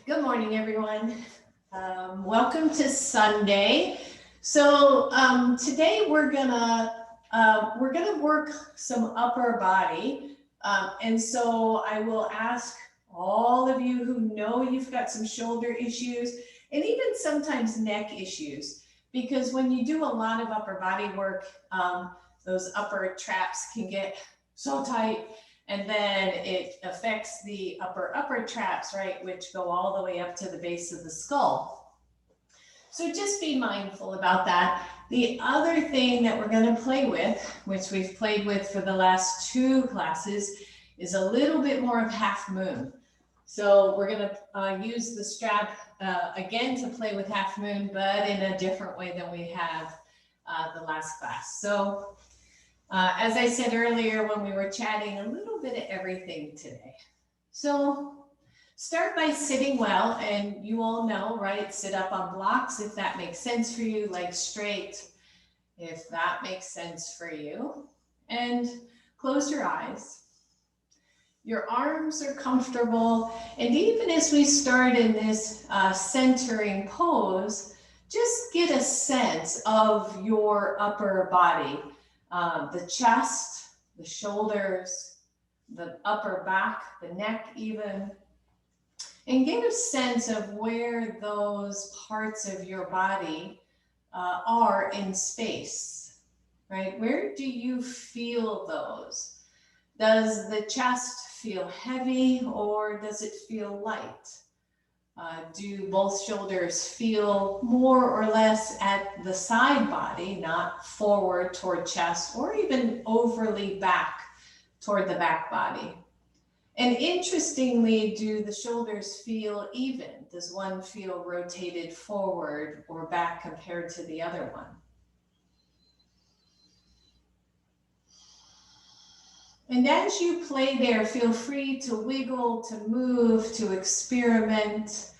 Good morning, everyone. Welcome to Sunday. So today we're gonna work some upper body, and so I will ask all of you who know you've got some shoulder issues and even sometimes neck issues, because when you do a lot of upper body work, those upper traps can get so tight, and then it affects the upper traps, right, which go all the way up to the base of the skull. So just be mindful about that. The other thing that we're going to play with, which we've played with for the last two classes, is a little bit more of half moon. So we're going to use the strap again to play with half moon, but in a different way than we have the last class. So as I said earlier when we were chatting, a little bit of everything today. So start by sitting well, and you all know, right? Sit up on blocks if that makes sense for you, legs straight if that makes sense for you. And close your eyes. Your arms are comfortable, and even as we start in this centering pose, just get a sense of your upper body. The chest, the shoulders, the upper back, the neck even, and get a sense of where those parts of your body are in space, right? Where do you feel those? Does the chest feel heavy or does it feel light? Do both shoulders feel more or less at the side body, not forward toward chest, or even overly back toward the back body? And interestingly, do the shoulders feel even? Does one feel rotated forward or back compared to the other one? And as you play there, feel free to wiggle, to move, to experiment.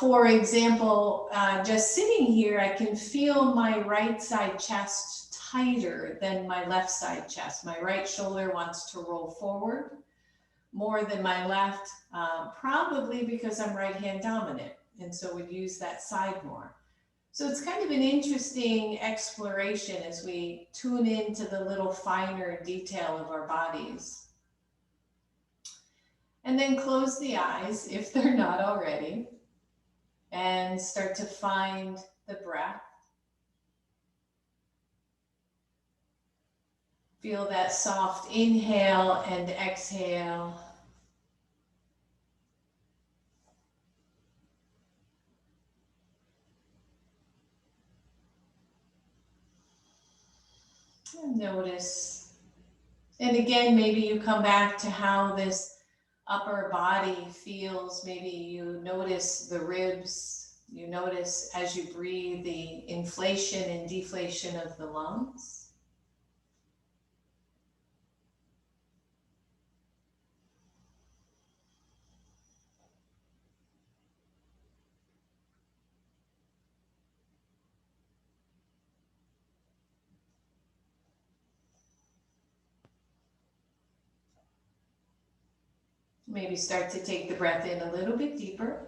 For example, just sitting here, I can feel my right side chest tighter than my left side chest. My right shoulder wants to roll forward more than my left, probably because I'm right hand dominant, and so would use that side more. So it's kind of an interesting exploration as we tune into the little finer detail of our bodies. And then close the eyes if they're not already, and start to find the breath. Feel that soft inhale and exhale. And notice. And again, maybe you come back to how this upper body feels. Maybe you notice the ribs. You notice as you breathe the inflation and deflation of the lungs. Maybe start to take the breath in a little bit deeper.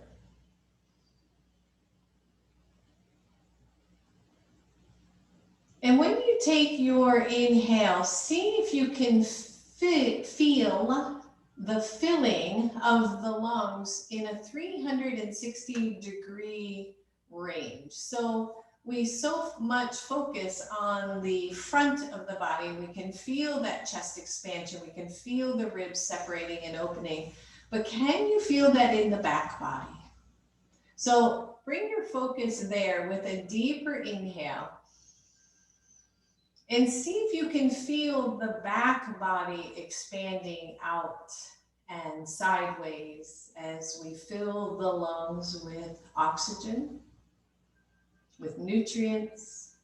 And when you take your inhale, see if you can feel the filling of the lungs in a 360-degree range. So we so much focus on the front of the body. We can feel that chest expansion. We can feel the ribs separating and opening. But can you feel that in the back body? So bring your focus there with a deeper inhale. And see if you can feel the back body expanding out and sideways as we fill the lungs with oxygen, with nutrients.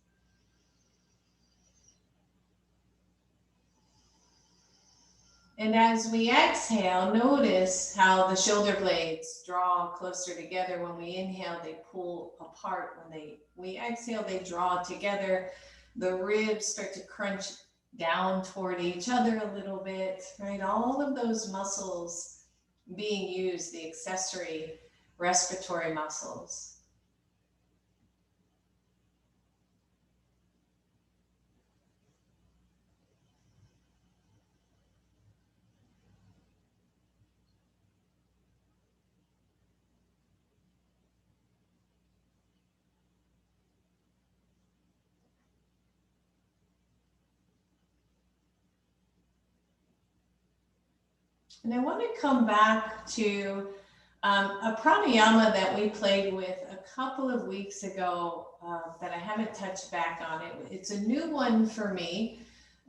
And as we exhale, notice how the shoulder blades draw closer together. When we inhale, they pull apart. When we exhale, they draw together. The ribs start to crunch down toward each other a little bit, right? All of those muscles being used, the accessory respiratory muscles. And I want to come back to a pranayama that we played with a couple of weeks ago that I haven't touched back on. It's a new one for me.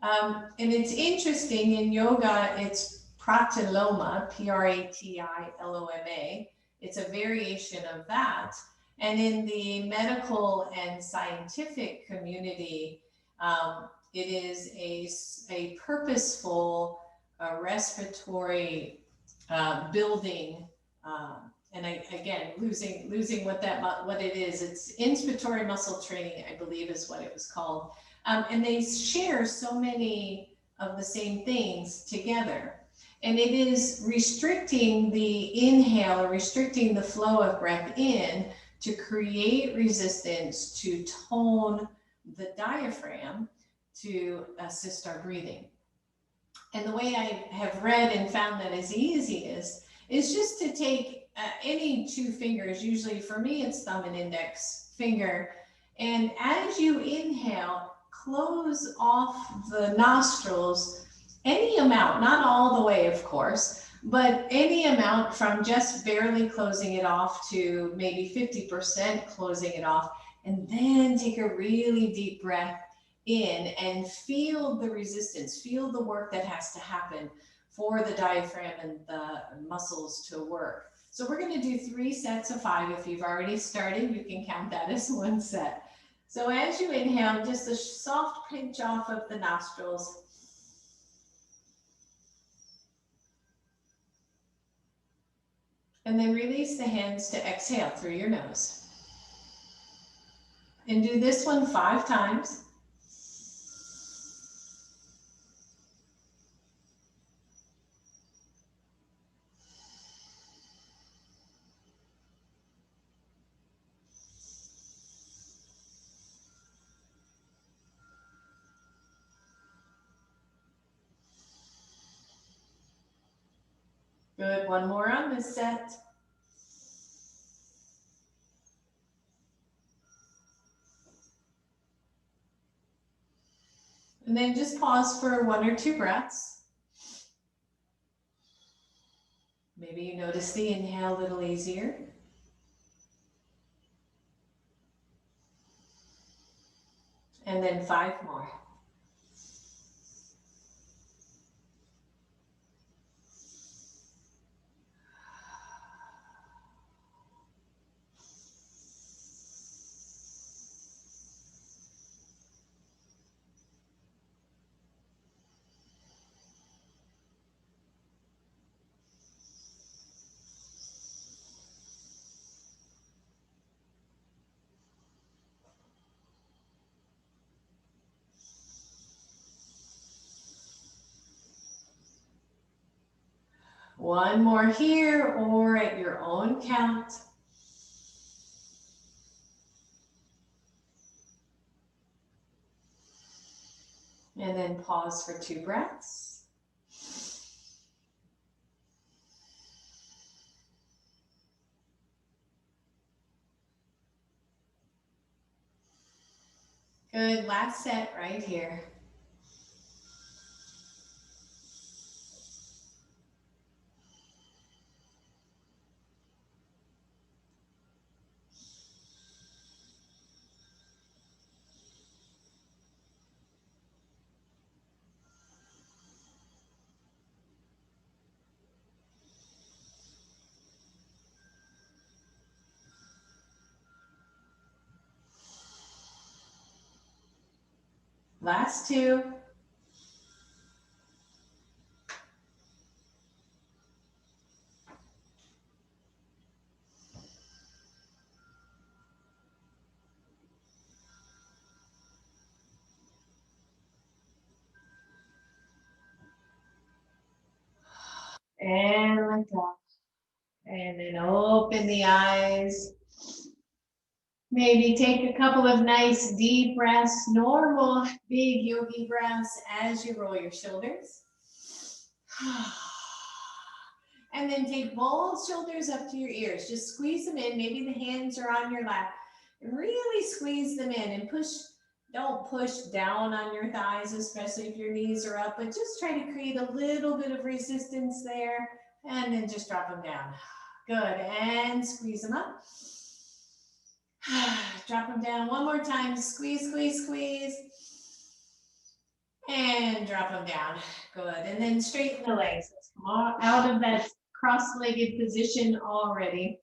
And it's interesting in yoga, it's pratiloma, Pratiloma. It's a variation of that. And in the medical and scientific community, it is a purposeful respiratory building. And again, losing what it is. It's inspiratory muscle training, I believe is what it was called. And they share so many of the same things together. And it is restricting the inhale, or restricting the flow of breath in to create resistance, to tone the diaphragm, to assist our breathing. And the way I have read and found that is easiest is just to take any two fingers, usually for me it's thumb and index finger, and as you inhale, close off the nostrils any amount, not all the way of course, but any amount from just barely closing it off to maybe 50% closing it off, and then take a really deep breath in and feel the resistance, feel the work that has to happen for the diaphragm and the muscles to work. So we're going to do 3 sets of 5. If you've already started, you can count that as 1 set. So as you inhale, just a soft pinch off of the nostrils. And then release the hands to exhale through your nose. And do this one 5 times. Good, 1 more on this set. And then just pause for 1 or 2 breaths. Maybe you notice the inhale a little easier. And then 5 more. One more here, or at your own count. And then pause for 2 breaths. Good, last set right here. Last 2. And let go. And then open the eyes. Maybe take a couple of nice deep breaths, normal big yogi breaths as you roll your shoulders. And then take both shoulders up to your ears. Just squeeze them in. Maybe the hands are on your lap. And really squeeze them in and push. Don't push down on your thighs, especially if your knees are up, but just try to create a little bit of resistance there. And then just drop them down. Good. And squeeze them up. Drop them down one more time. Squeeze, squeeze, squeeze. And drop them down. Good. And then straighten the legs. Let's come out of that cross-legged position already.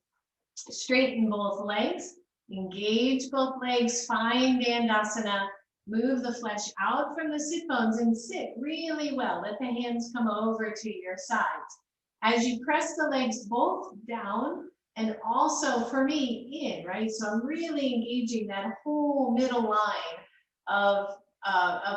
Straighten both legs. Engage both legs. Find Dandasana. Move the flesh out from the sit bones and sit really well. Let the hands come over to your sides. As you press the legs both down and also for me in, right? So I'm really engaging that whole middle line of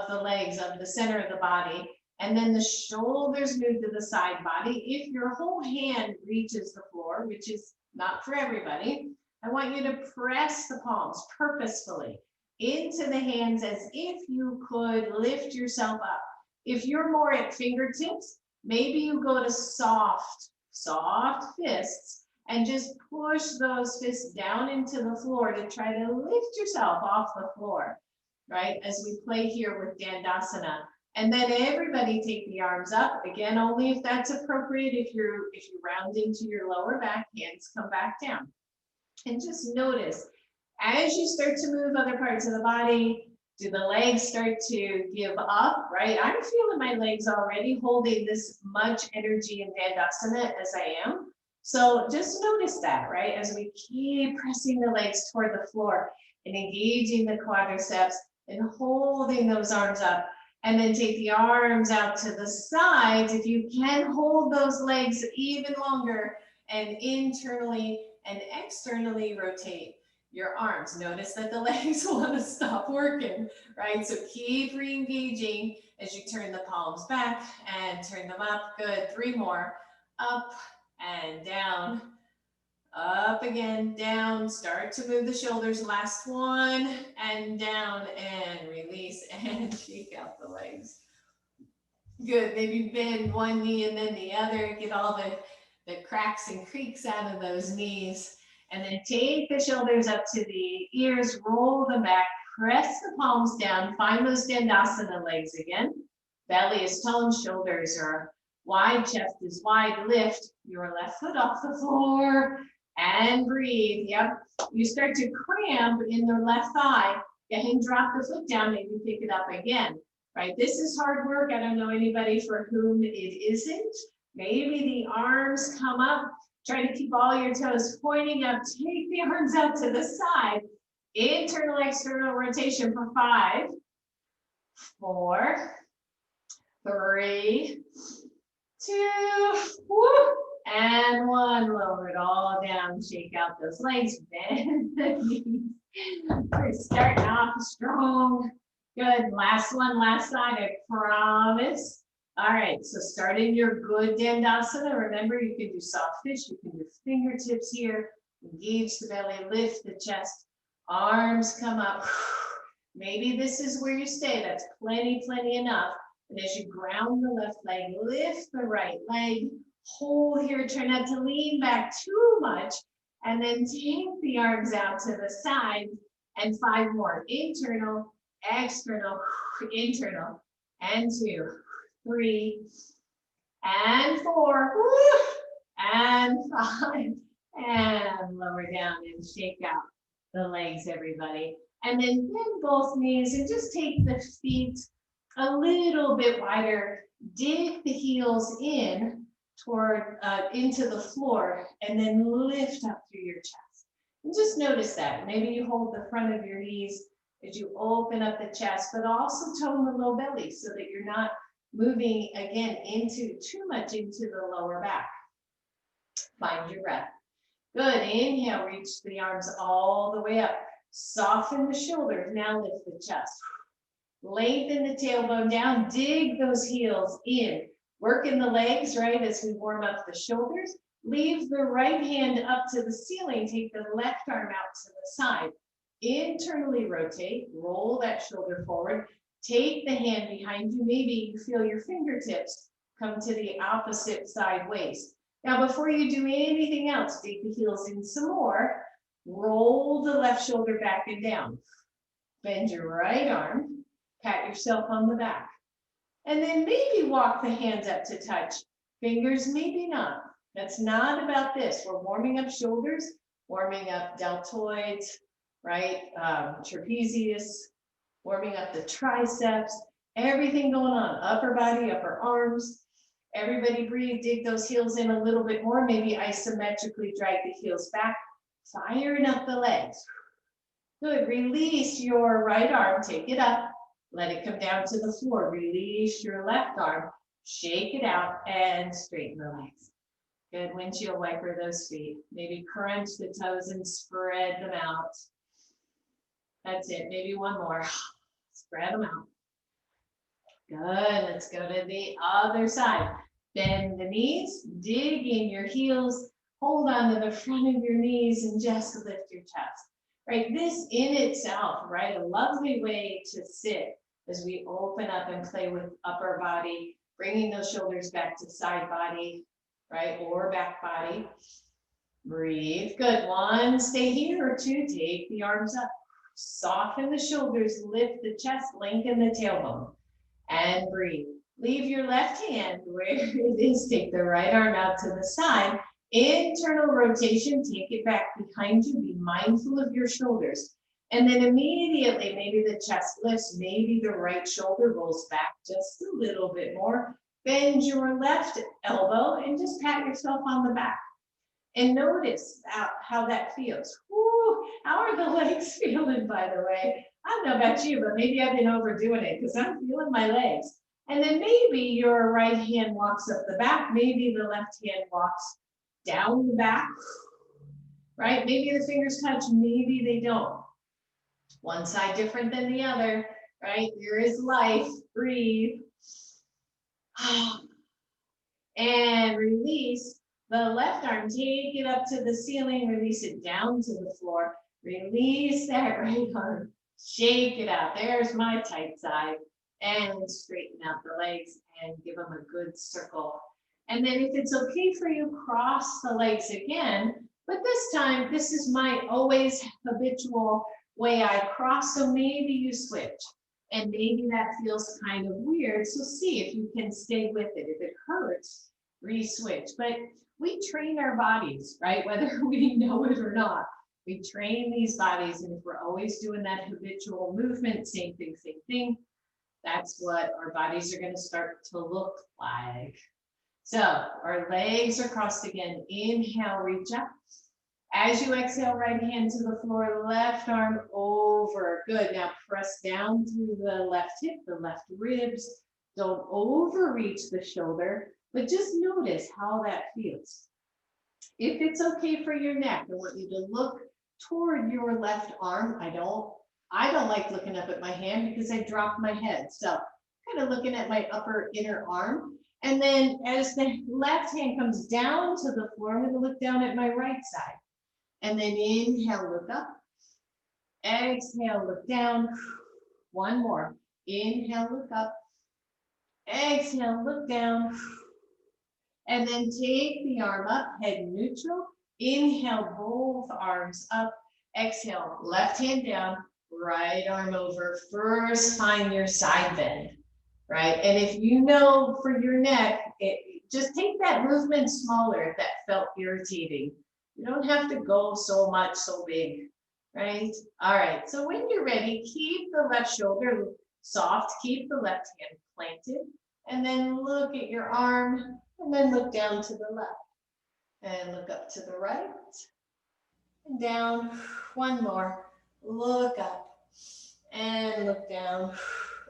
the legs, of the center of the body. And then the shoulders move to the side body. If your whole hand reaches the floor, which is not for everybody, I want you to press the palms purposefully into the hands as if you could lift yourself up. If you're more at fingertips, maybe you go to soft fists and just push those fists down into the floor to try to lift yourself off the floor, right? As we play here with Dandasana. And then everybody take the arms up. Again, only if that's appropriate. If you round into your lower back, hands come back down. And just notice, as you start to move other parts of the body, do the legs start to give up, right? I'm feeling my legs already holding this much energy in Dandasana as I am. So just notice that, right? As we keep pressing the legs toward the floor and engaging the quadriceps and holding those arms up. And then take the arms out to the sides. If you can hold those legs even longer and internally and externally rotate your arms. Notice that the legs want to stop working, right? So keep re-engaging as you turn the palms back and turn them up. Good. 3 more. Up and down. Up again, down. Start to move the shoulders. Last one. And down and release and shake out the legs. Good. Maybe bend one knee and then the other. Get all the cracks and creaks out of those knees. And then take the shoulders up to the ears, roll them back, press the palms down, find those Dandasana legs again. Belly is toned, shoulders are wide, chest is wide. Lift your left foot off the floor and breathe. Yep. You start to cramp in the left thigh. Go ahead and drop the foot down, maybe pick it up again. Right? This is hard work. I don't know anybody for whom it isn't. Maybe the arms come up. Try to keep all your toes pointing up. Take the arms out to the side. Internal, external rotation for 5, 4, 3, 2, woo, and 1. Lower it all down. Shake out those legs. Bend the knees. We're starting off strong. Good. Last one, last side, I promise. All right, so start in your good Dandasana. Remember, you can do soft fish, you can do fingertips here. Engage the belly, lift the chest, arms come up. Maybe this is where you stay. That's plenty enough. And as you ground the left leg, lift the right leg. Hold here, try not to lean back too much. And then take the arms out to the side. And 5 more. Internal, external, internal. And 2, 3, and 4, and 5, and lower down and shake out the legs, everybody. And then bend both knees and just take the feet a little bit wider. Dig the heels in toward into the floor and then lift up through your chest. And just notice that. Maybe you hold the front of your knees as you open up the chest, but also tone the low belly so that you're not moving again too much into the lower back. Find your breath. Good. Inhale, reach the arms all the way up. Soften the shoulders. Now lift the chest. Lengthen the tailbone down. Dig those heels in. Work in the legs, right, as we warm up the shoulders. Leave the right hand up to the ceiling. Take the left arm out to the side. Internally rotate, roll that shoulder forward. Take the hand behind you. Maybe you feel your fingertips come to the opposite side waist. Now, before you do anything else, dig the heels in some more. Roll the left shoulder back and down. Bend your right arm. Pat yourself on the back. And then maybe walk the hands up to touch. Fingers, maybe not. That's not about this. We're warming up shoulders, warming up deltoids, right? Trapezius, warming up the triceps, everything going on. Upper body, upper arms. Everybody breathe, dig those heels in a little bit more. Maybe isometrically drag the heels back. Firing up the legs. Good. Release your right arm. Take it up. Let it come down to the floor. Release your left arm. Shake it out and straighten the legs. Good. Windshield wiper those feet. Maybe crunch the toes and spread them out. That's it. Maybe one more. Spread them out. Good. Let's go to the other side. Bend the knees. Dig in your heels. Hold on to the front of your knees and just lift your chest. Right, this in itself, right, a lovely way to sit as we open up and play with upper body, bringing those shoulders back to side body, right, or back body. Breathe, good. One, stay here, or two, take the arms up. Soften the shoulders, lift the chest, lengthen the tailbone, and breathe. Leave your left hand where it is, take the right arm out to the side. Internal rotation, take it back behind you, be mindful of your shoulders. And then immediately, maybe the chest lifts, maybe the right shoulder rolls back just a little bit more. Bend your left elbow and just pat yourself on the back. And notice how that feels. Woo, how are the legs feeling, by the way? I don't know about you, but maybe I've been overdoing it because I'm feeling my legs. And then maybe your right hand walks up the back, maybe the left hand walks down the back, right? Maybe the fingers touch, maybe they don't. One side different than the other, right? There is life. Breathe. And release. The left arm, take it up to the ceiling, release it down to the floor. Release that right arm, shake it out. There's my tight side. And straighten out the legs and give them a good circle. And then if it's okay for you, cross the legs again. But this time, this is my always habitual way I cross. So maybe you switch. And maybe that feels kind of weird. So see if you can stay with it. If it hurts, re-switch. But we train our bodies, right? Whether we know it or not. We train these bodies. And if we're always doing that habitual movement, same thing, that's what our bodies are going to start to look like. So our legs are crossed again. Inhale, reach up. As you exhale, right hand to the floor, left arm over. Good. Now press down through the left hip, the left ribs. Don't overreach the shoulder, but just notice how that feels. If it's okay for your neck, I want you to look toward your left arm. I don't like looking up at my hand because I drop my head. So kind of looking at my upper inner arm. And then as the left hand comes down to the floor, I'm going to look down at my right side. And then inhale, look up. Exhale, look down. One more. Inhale, look up. Exhale, look down. And then take the arm up, head neutral. Inhale, both arms up. Exhale, left hand down, right arm over. First, find your side bend, right? And if you know for your neck, just take that movement smaller if that felt irritating. You don't have to go so much, so big, right? All right, so when you're ready, keep the left shoulder soft, keep the left hand planted, and then look at your arm, and then look down to the left, and look up to the right, and down. One more, look up, and look down,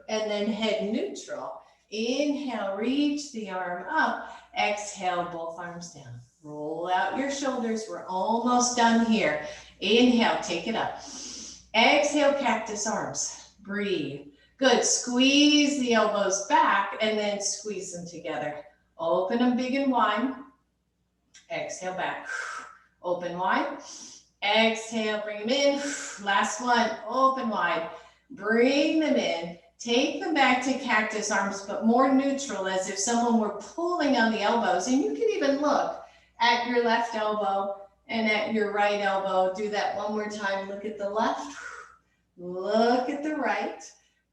and then head neutral. Inhale, reach the arm up, exhale, both arms down. Roll out your shoulders. We're almost done here. Inhale, take it up. Exhale, cactus arms. Breathe. Good. Squeeze the elbows back and then squeeze them together. Open them big and wide. Exhale back. Open wide. Exhale, bring them in. Last one, open wide. Bring them in. Take them back to cactus arms, but more neutral, as if someone were pulling on the elbows. And you can even look at your left elbow and at your right elbow. Do that one more time. Look at the left. Look at the right.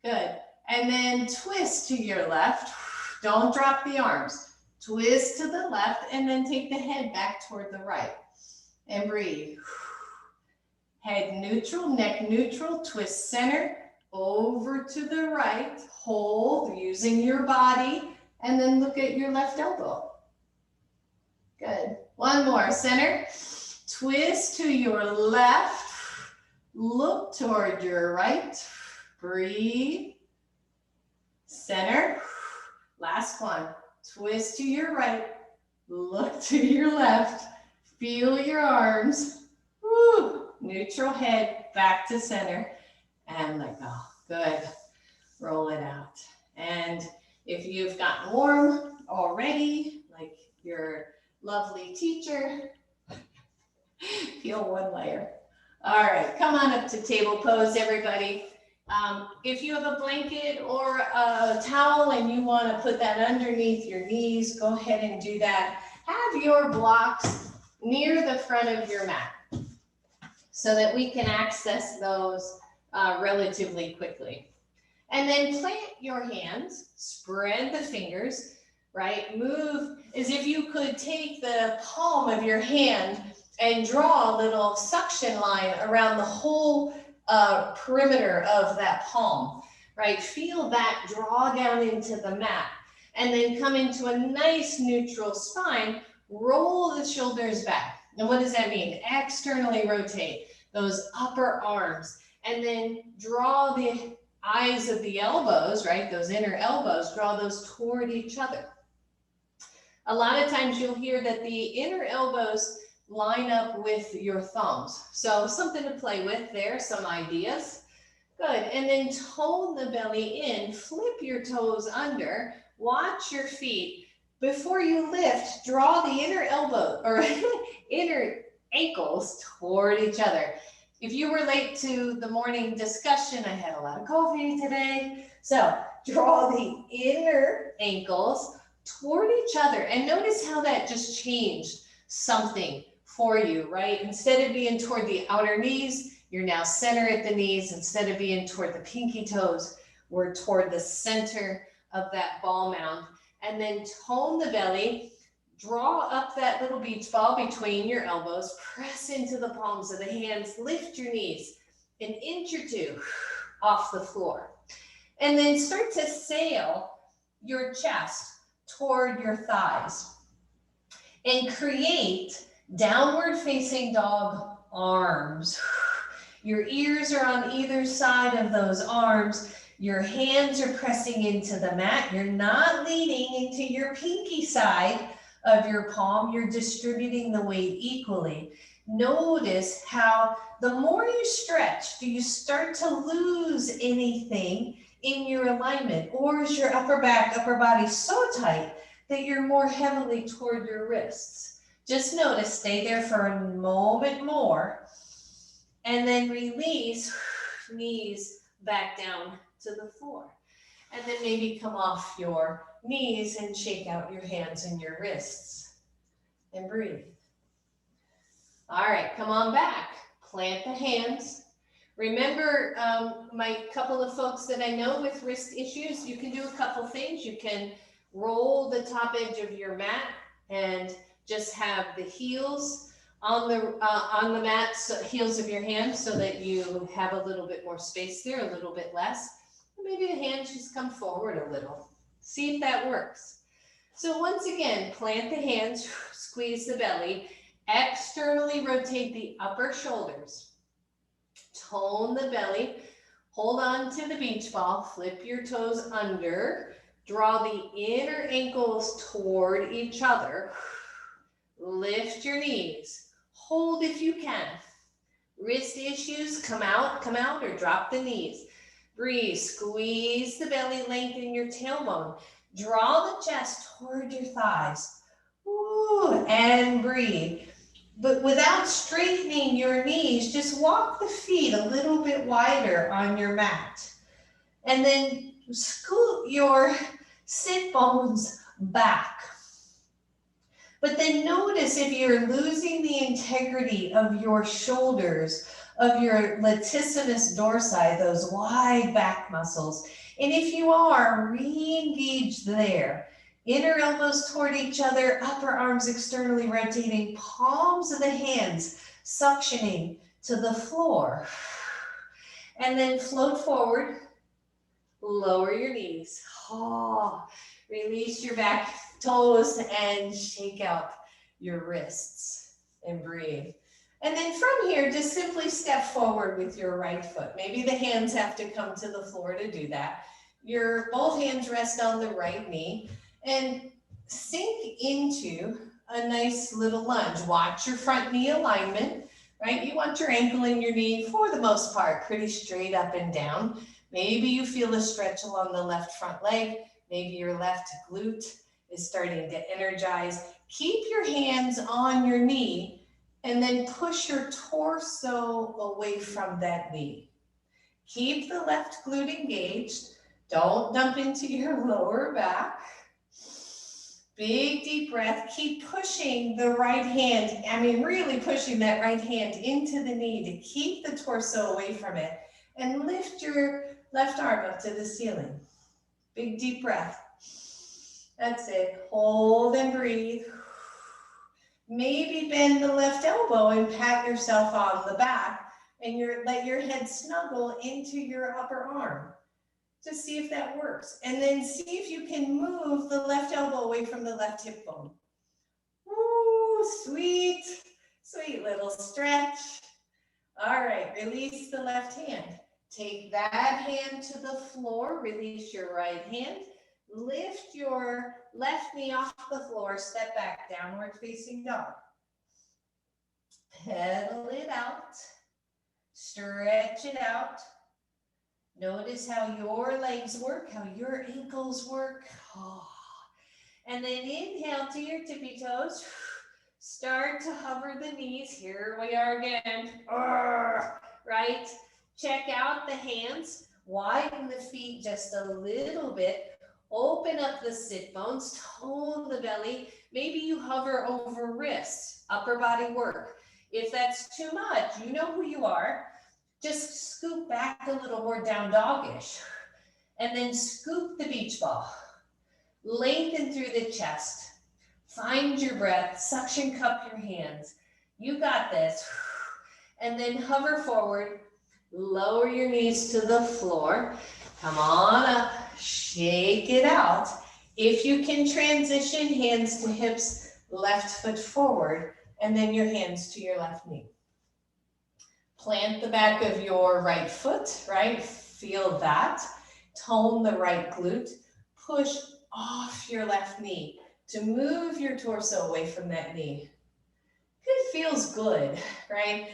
Good. And then twist to your left. Don't drop the arms. Twist to the left and then take the head back toward the right. And breathe. Head neutral, neck neutral, twist center, over to the right, hold using your body, and then look at your left elbow. Good. One more, center, twist to your left, look toward your right, breathe, center, last one, twist to your right, look to your left, feel your arms, woo. Neutral head, back to center, and let go. Good. Roll it out. And if you've gotten warm already, like your lovely teacher, peel one layer. All right, come on up to table pose, everybody. If you have a blanket or a towel and you want to put that underneath your knees, go ahead and do that. Have your blocks near the front of your mat, so that we can access those relatively quickly. And then plant your hands, spread the fingers, right? Move as if you could take the palm of your hand and draw a little suction line around the whole perimeter of that palm, right? Feel that draw down into the mat and then come into a nice neutral spine, roll the shoulders back. And what does that mean? Externally rotate those upper arms and then draw the eyes of the elbows, right? Those inner elbows, draw those toward each other. A lot of times you'll hear that the inner elbows line up with your thumbs. So something to play with there, some ideas. Good, and then tone the belly in, flip your toes under, watch your feet. Before you lift, draw the inner elbow or inner ankles toward each other. If you were late to the morning discussion, I had a lot of coffee today. So draw the inner ankles toward each other and notice how that just changed something for you, right? Instead of being toward the outer knees, you're now center at the knees. Instead of being toward the pinky toes, we're toward the center of that ball mound. And then tone the belly, draw up that little beach ball between your elbows, press into the palms of the hands, lift your knees an inch or two off the floor. And then start to sail your chest toward your thighs and create downward facing dog arms. Your ears are on either side of those arms. Your hands are pressing into the mat. You're not leaning into your pinky side of your palm. You're distributing the weight equally. Notice how the more you stretch, do you start to lose anything in your alignment? Or is your upper back, upper body so tight that you're more heavily toward your wrists? Just notice, stay there for a moment more, and then release, knees back down to the floor. And then maybe come off your knees and shake out your hands and your wrists and breathe. All right, come on back. Plant the hands. Remember, my couple of folks that I know with wrist issues, you can do a couple things. You can roll the top edge of your mat and just have the heels on the mat, so heels of your hands, so that you have a little bit more space there, a little bit less. Maybe the hands just come forward a little. See if that works. So once again, plant the hands, squeeze the belly, externally rotate the upper shoulders, tone the belly, hold on to the beach ball, flip your toes under, draw the inner ankles toward each other, lift your knees, hold if you can. Wrist issues, come out or drop the knees. Breathe, squeeze the belly, lengthen your tailbone. Draw the chest toward your thighs. Ooh. Woo, and breathe. But without straightening your knees, just walk the feet a little bit wider on your mat. And then scoot your sit bones back. But then notice if you're losing the integrity of your shoulders, of your latissimus dorsi, those wide back muscles. And if you are, re-engage there. Inner elbows toward each other, upper arms externally rotating, palms of the hands suctioning to the floor. And then float forward, lower your knees. Oh, release your back toes and shake out your wrists and breathe. And then from here, just simply step forward with your right foot. Maybe the hands have to come to the floor to do that. Both hands rest on the right knee and sink into a nice little lunge. Watch your front knee alignment, right? You want your ankle and your knee, for the most part, pretty straight up and down. Maybe you feel a stretch along the left front leg. Maybe your left glute is starting to energize. Keep your hands on your knee and then push your torso away from that knee. Keep the left glute engaged. Don't dump into your lower back. Big deep breath. Keep pushing the right hand. Really pushing that right hand into the knee to keep the torso away from it. And lift your left arm up to the ceiling. Big deep breath. That's it. Hold and breathe. Maybe bend the left elbow and pat yourself on the back and let your head snuggle into your upper arm. Just see if that works. And then see if you can move the left elbow away from the left hip bone. Woo, sweet, sweet little stretch. All right, release the left hand. Take that hand to the floor, release your right hand. Lift your left knee off the floor, step back, downward facing dog. Pedal it out, stretch it out. Notice how your legs work, how your ankles work. Oh. And then inhale to your tippy toes. Start to hover the knees. Here we are again. Right? Check out the hands. Widen the feet just a little bit. Open up the sit bones. Tone the belly. Maybe you hover over wrists. Upper body work. If that's too much, you know who you are. Just scoop back a little more down doggish. And then scoop the beach ball. Lengthen through the chest. Find your breath. Suction cup your hands. You got this. And then hover forward. Lower your knees to the floor. Come on up. Shake it out. If you can transition hands to hips, left foot forward, and then your hands to your left knee. Plant the back of your right foot, right? Feel that. Tone the right glute. Push off your left knee to move your torso away from that knee. It feels good, right?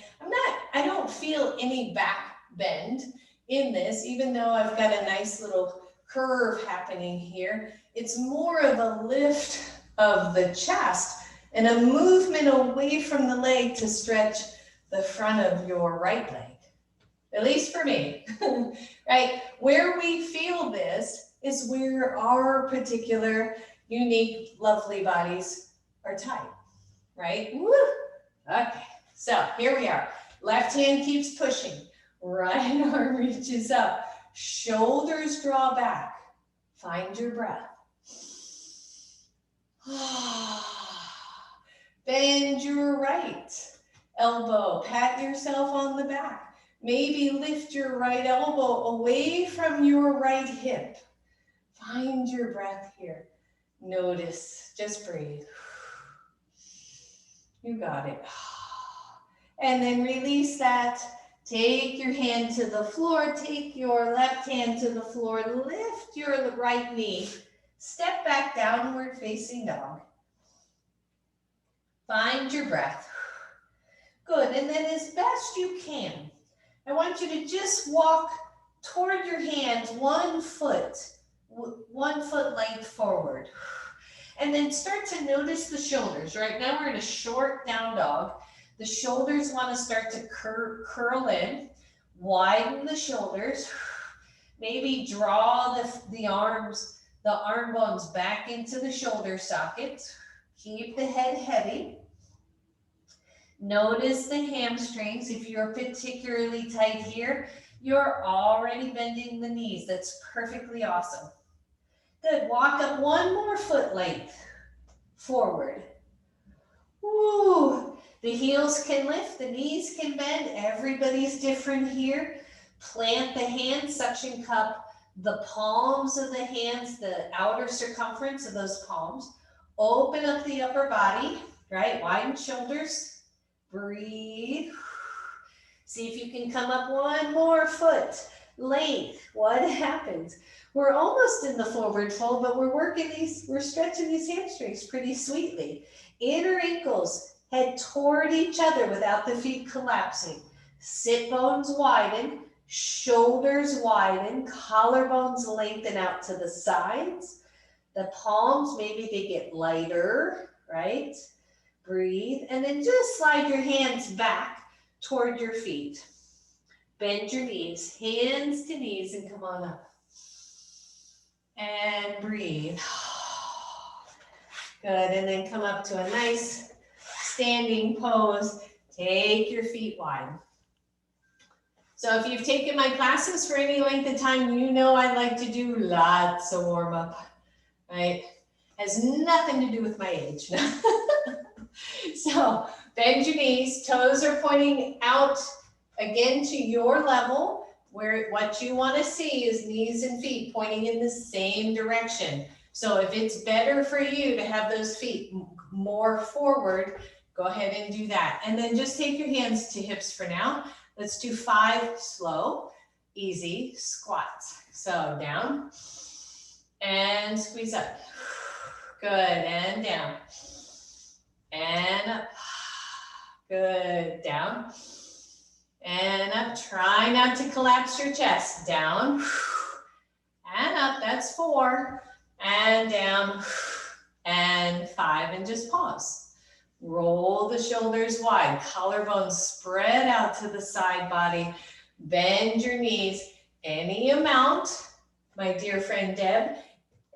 I don't feel any back bend in this, even though I've got a nice little curve happening here. It's more of a lift of the chest and a movement away from the leg to stretch the front of your right leg, at least for me, right? Where we feel this is where our particular unique, lovely bodies are tight, right? Woo! Okay, so here we are. Left hand keeps pushing, right arm reaches up, shoulders draw back, find your breath. Bend your right elbow, pat yourself on the back. Maybe lift your right elbow away from your right hip. Find your breath here. Notice, just breathe. You got it. And then release that. Take your hand to the floor. Take your left hand to the floor. Lift your right knee. Step back, downward facing dog. Find your breath. Good, and then as best you can, I want you to just walk toward your hands 1 foot length forward. And then start to notice the shoulders. Right now we're in a short down dog. The shoulders want to start to curl in. Widen the shoulders. Maybe draw the arms, the arm bones back into the shoulder sockets. Keep the head heavy. Notice the hamstrings. If you're particularly tight here, you're already bending the knees. That's perfectly awesome. Good. Walk up one more foot length forward. Woo. The heels can lift, the knees can bend. Everybody's different here. Plant the hands, suction cup the palms of the hands, the outer circumference of those palms. Open up the upper body, right? Widen shoulders. Breathe. See if you can come up one more foot length. What happens? We're almost in the forward fold, but we're stretching these hamstrings pretty sweetly. Inner ankles head toward each other without the feet collapsing. Sit bones widen, shoulders widen, collarbones lengthen out to the sides. The palms, maybe they get lighter, right? Breathe, and then just slide your hands back toward your feet. Bend your knees, hands to knees, and come on up. And breathe. Good, and then come up to a nice standing pose. Take your feet wide. So if you've taken my classes for any length of time, you know I like to do lots of warm up, right? Has nothing to do with my age. So bend your knees, toes are pointing out again to your level, where what you want to see is knees and feet pointing in the same direction. So if it's better for you to have those feet more forward, go ahead and do that. And then just take your hands to hips for now. Let's do 5 slow, easy squats. So down and squeeze up. Good, and down and up. Good, down and up. Try not to collapse your chest. Down and up, that's 4. And down and 5, and just pause. Roll the shoulders wide, collarbones spread out to the side body. Bend your knees any amount, my dear friend Deb,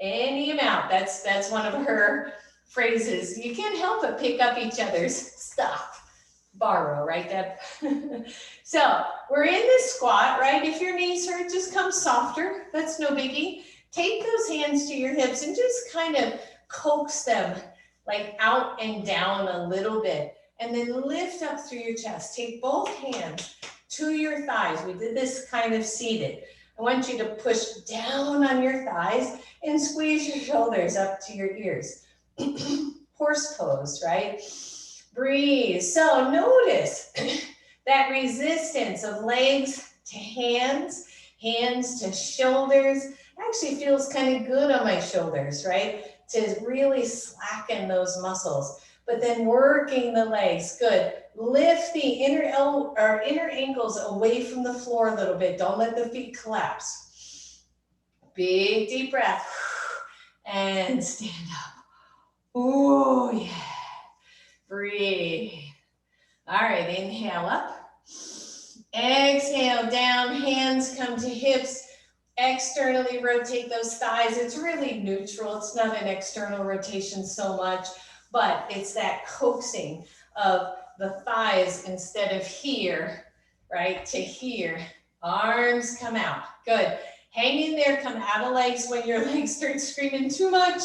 any amount. That's one of her phrases. You can't help but pick up each other's stuff. Borrow, right, Deb? So we're in this squat, right? If your knees hurt, just come softer. That's no biggie. Take those hands to your hips and just kind of coax them like out and down a little bit. And then lift up through your chest. Take both hands to your thighs. We did this kind of seated. I want you to push down on your thighs and squeeze your shoulders up to your ears. Horse pose, right? Breathe. So notice that resistance of legs to hands, hands to shoulders. Actually feels kind of good on my shoulders, right? To really slacken those muscles. But then working the legs, good. Lift the inner ankles away from the floor a little bit. Don't let the feet collapse. Big deep breath. And stand up. Oh yeah. Breathe. All right, inhale up. Exhale down, hands come to hips. Externally rotate those thighs. It's really neutral. It's not an external rotation so much, but it's that coaxing of the thighs instead of here, right, to here. Arms come out. Good. Hang in there, come out of legs when your legs start screaming too much.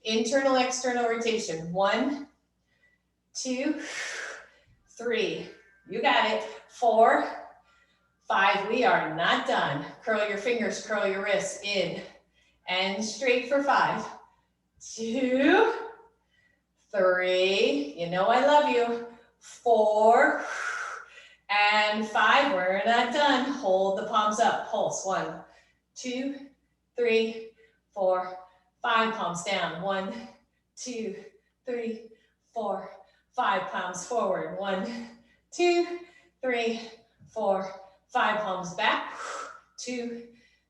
Internal, external rotation. 1, 2, 3. You got it. 4, 5, we are not done. Curl your fingers, curl your wrists in and straight for 5, 2, 3, you know I love you, 4, and 5, we're not done. Hold the palms up, pulse, 1, 2, 3, 4, 5, palms down, 1, 2, 3, 4, 5, palms forward, 1, 2, 3, 4, 5, palms back, 2,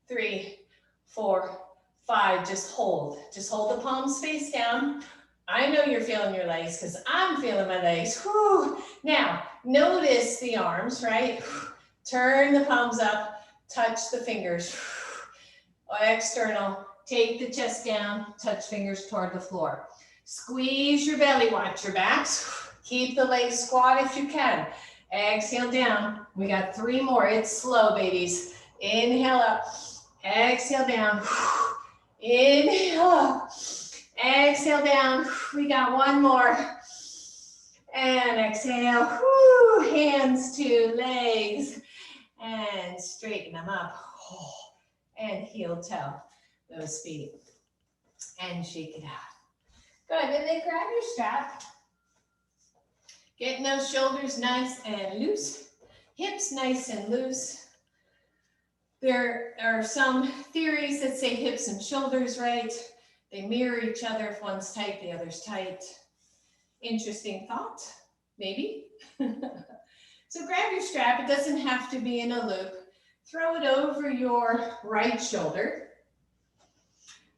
3, 4, 5, just hold the palms face down. I know you're feeling your legs because I'm feeling my legs. Whew. Now, notice the arms, right? Turn the palms up, touch the fingers. External, take the chest down, touch fingers toward the floor. Squeeze your belly, watch your backs. Keep the legs squat if you can. Exhale down. We got 3 more. It's slow, babies. Inhale up. Exhale down. Inhale up. Exhale down. We got 1 more. And exhale. Whew. Hands to legs. And straighten them up. And heel toe those feet. And shake it out. Good. And then grab your strap. Getting those shoulders nice and loose. Hips nice and loose. There are some theories that say hips and shoulders, right? They mirror each other. If one's tight, the other's tight. Interesting thought, maybe. So grab your strap. It doesn't have to be in a loop. Throw it over your right shoulder.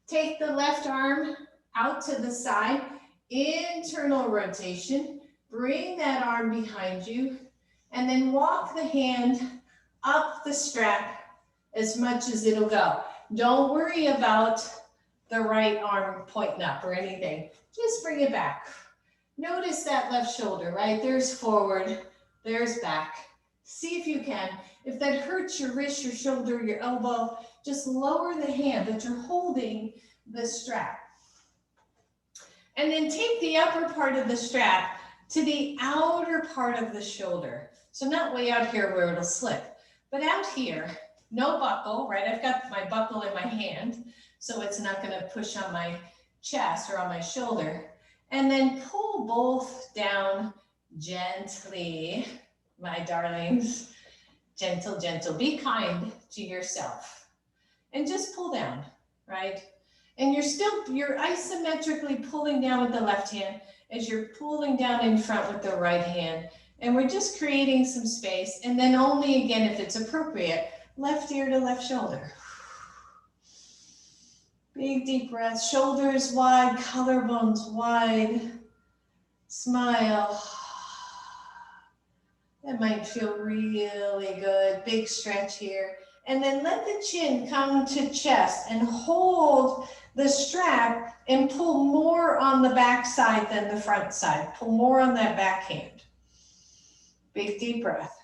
Take the left arm out to the side. Internal rotation. Bring that arm behind you. And then walk the hand up the strap as much as it'll go. Don't worry about the right arm pointing up or anything. Just bring it back. Notice that left shoulder, right? There's forward, there's back. See if you can. If that hurts your wrist, your shoulder, your elbow, just lower the hand that you're holding the strap. And then take the upper part of the strap to the outer part of the shoulder. So not way out here where it'll slip, but out here. No buckle, right? I've got my buckle in my hand, so it's not going to push on my chest or on my shoulder. And then pull both down gently, my darlings. Gentle, gentle. Be kind to yourself. And just pull down, right? And you're isometrically pulling down with the left hand as you're pulling down in front with the right hand. And we're just creating some space. And then only again, if it's appropriate, left ear to left shoulder. Big deep breath, shoulders wide, collarbones wide. Smile. That might feel really good. Big stretch here. And then let the chin come to chest and hold the strap and pull more on the back side than the front side. Pull more on that back hand. Big deep breath.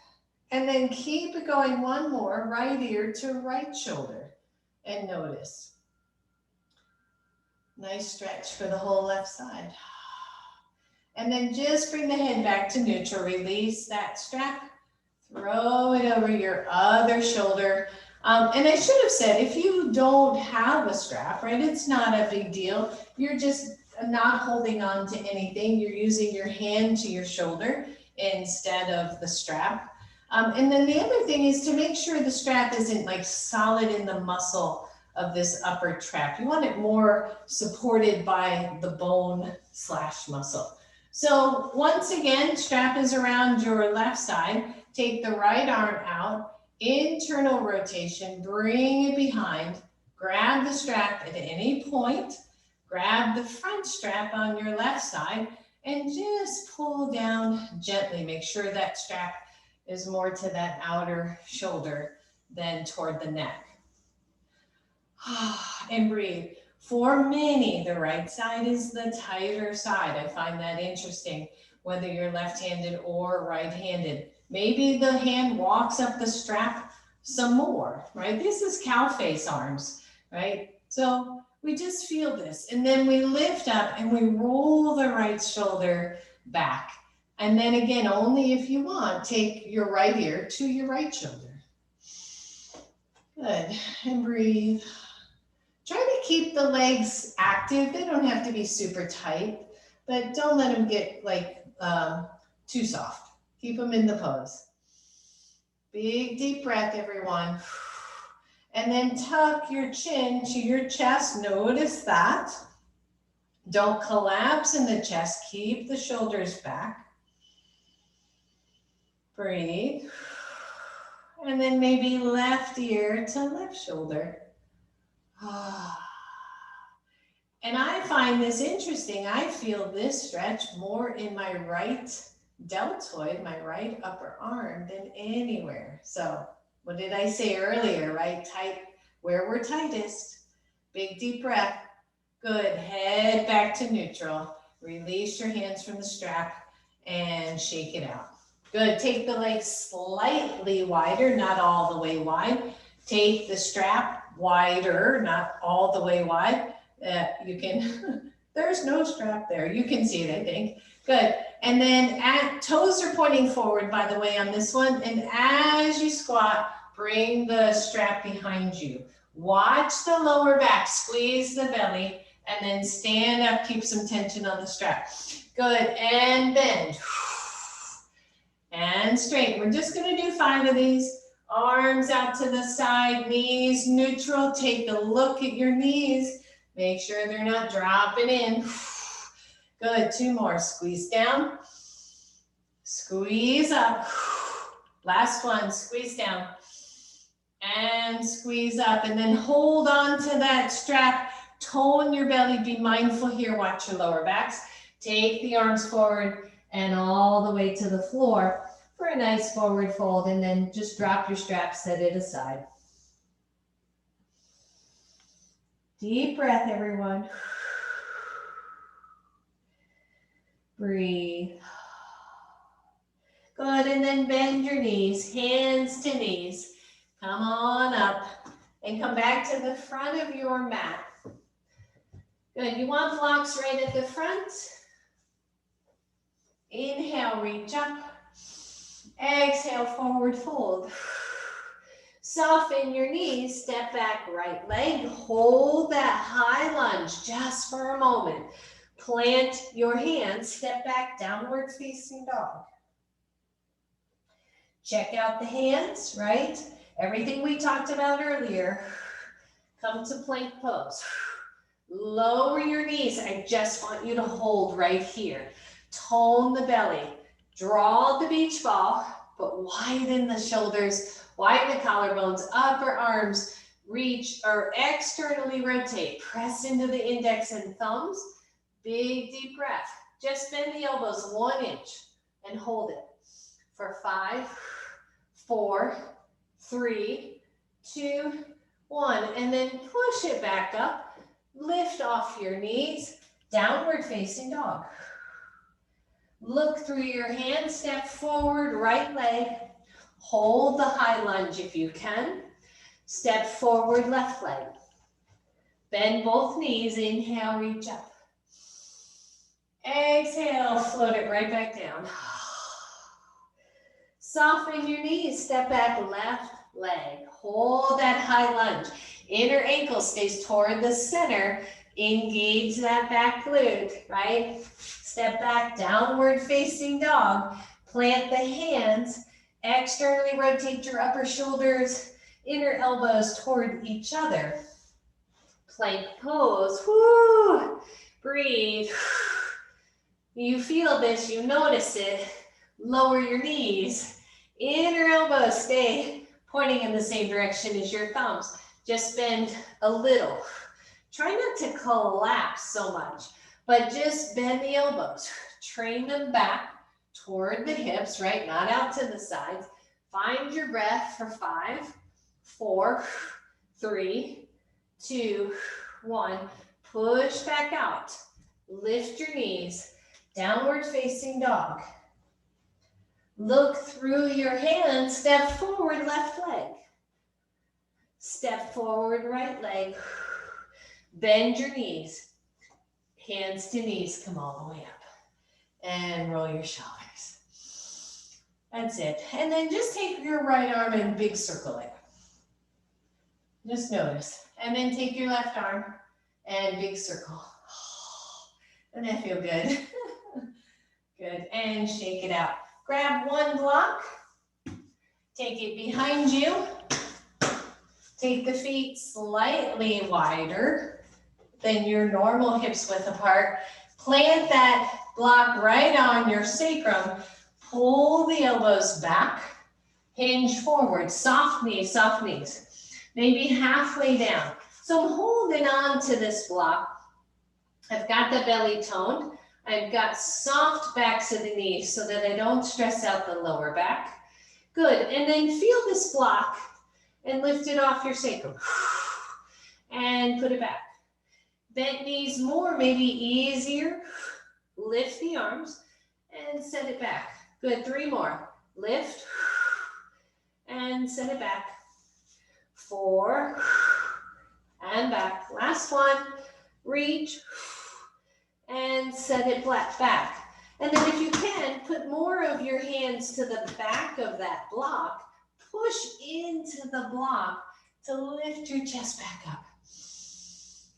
And then keep it going. 1 more, right ear to right shoulder. And notice. Nice stretch for the whole left side. And then just bring the head back to neutral. Release that strap. Throw it over your other shoulder. And I should have said, if you don't have a strap, right, it's not a big deal. You're just not holding on to anything. You're using your hand to your shoulder instead of the strap. And then the other thing is to make sure the strap isn't like solid in the muscle of this upper trap. You want it more supported by the bone / muscle. So once again, strap is around your left side. Take the right arm out, internal rotation, bring it behind, grab the strap at any point, grab the front strap on your left side, and just pull down gently. Make sure that strap is more to that outer shoulder than toward the neck. And breathe. For many, the right side is the tighter side. I find that interesting, whether you're left-handed or right-handed. Maybe the hand walks up the strap some more, right? This is cow face arms, right? So we just feel this. And then we lift up and we roll the right shoulder back. And then again, only if you want, take your right ear to your right shoulder. Good. And breathe. Try to keep the legs active. They don't have to be super tight, but don't let them get like too soft. Keep them in the pose. Big deep breath, everyone. And then tuck your chin to your chest. Notice that. Don't collapse in the chest. Keep the shoulders back. Breathe. And then maybe left ear to left shoulder. And I find this interesting. I feel this stretch more in my right deltoid, my right upper arm, than anywhere. So what did I say earlier, right? Tight, where we're tightest. Big deep breath. Good, head back to neutral. Release your hands from the strap and shake it out. Good, take the legs slightly wider, not all the way wide. Take the strap wider, not all the way wide. You can, there's no strap there. You can see it, I think. Good, and then toes are pointing forward, by the way, on this one. And as you squat, bring the strap behind you. Watch the lower back, squeeze the belly, and then stand up, keep some tension on the strap. Good, and bend. And straight. We're just gonna do 5 of these. Arms out to the side, knees neutral. Take a look at your knees. Make sure they're not dropping in. Good, 2 more. Squeeze down, squeeze up. Last one, squeeze down and squeeze up, and then hold on to that strap. Tone your belly, be mindful here, watch your lower backs. Take the arms forward and all the way to the floor for a nice forward fold, and then just drop your strap, set it aside. Deep breath, everyone. Breathe. Good, and then bend your knees, hands to knees. Come on up and come back to the front of your mat. Good, you want blocks right at the front. Inhale, reach up. Exhale, forward fold. Soften your knees, step back, right leg. Hold that high lunge just for a moment. Plant your hands, step back, downward facing dog. Check out the hands, right? Everything we talked about earlier. Come to plank pose. Lower your knees. I just want you to hold right here. Tone the belly. Draw the beach ball, but widen the shoulders, widen the collarbones, upper arms, reach or externally rotate. Press into the index and thumbs. Big deep breath. Just bend the elbows 1 inch and hold it for 5, 4, 3, 2, 1. And then push it back up. Lift off your knees. Downward facing dog. Look through your hands, step forward, right leg. Hold the high lunge if you can. Step forward, left leg. Bend both knees, inhale, reach up. Exhale, float it right back down. Soften your knees, step back, left leg. Hold that high lunge. Inner ankle stays toward the center. Engage that back glute, right? Step back, downward facing dog. Plant the hands. Externally rotate your upper shoulders, inner elbows toward each other. Plank pose. Woo! Breathe. You feel this, you notice it. Lower your knees. Inner elbows stay pointing in the same direction as your thumbs. Just bend a little. Try not to collapse so much, but just bend the elbows. Train them back toward the hips, right? Not out to the sides. Find your breath for 5, 4, 3, 2, 1. Push back out. Lift your knees. Downward facing dog. Look through your hands. Step forward, left leg. Step forward, right leg. Bend your knees. Hands to knees, come all the way up. And roll your shoulders. That's it. And then just take your right arm and big circle it. Just notice. And then take your left arm and big circle. Doesn't that feel good? Good. And shake it out. Grab one block. Take it behind you. Take the feet slightly wider than your normal hips width apart. Plant that block right on your sacrum. Pull the elbows back. Hinge forward. Soft knees, soft knees. Maybe halfway down. So I'm holding on to this block. I've got the belly toned. I've got soft backs of the knees so that I don't stress out the lower back. Good, and then feel this block and lift it off your sacrum. And put it back. Bent knees more, maybe easier. Lift the arms and set it back. Good, 3 more. Lift and set it back. 4 and back. Last one. Reach and set it flat back. And then if you can, put more of your hands to the back of that block. Push into the block to lift your chest back up.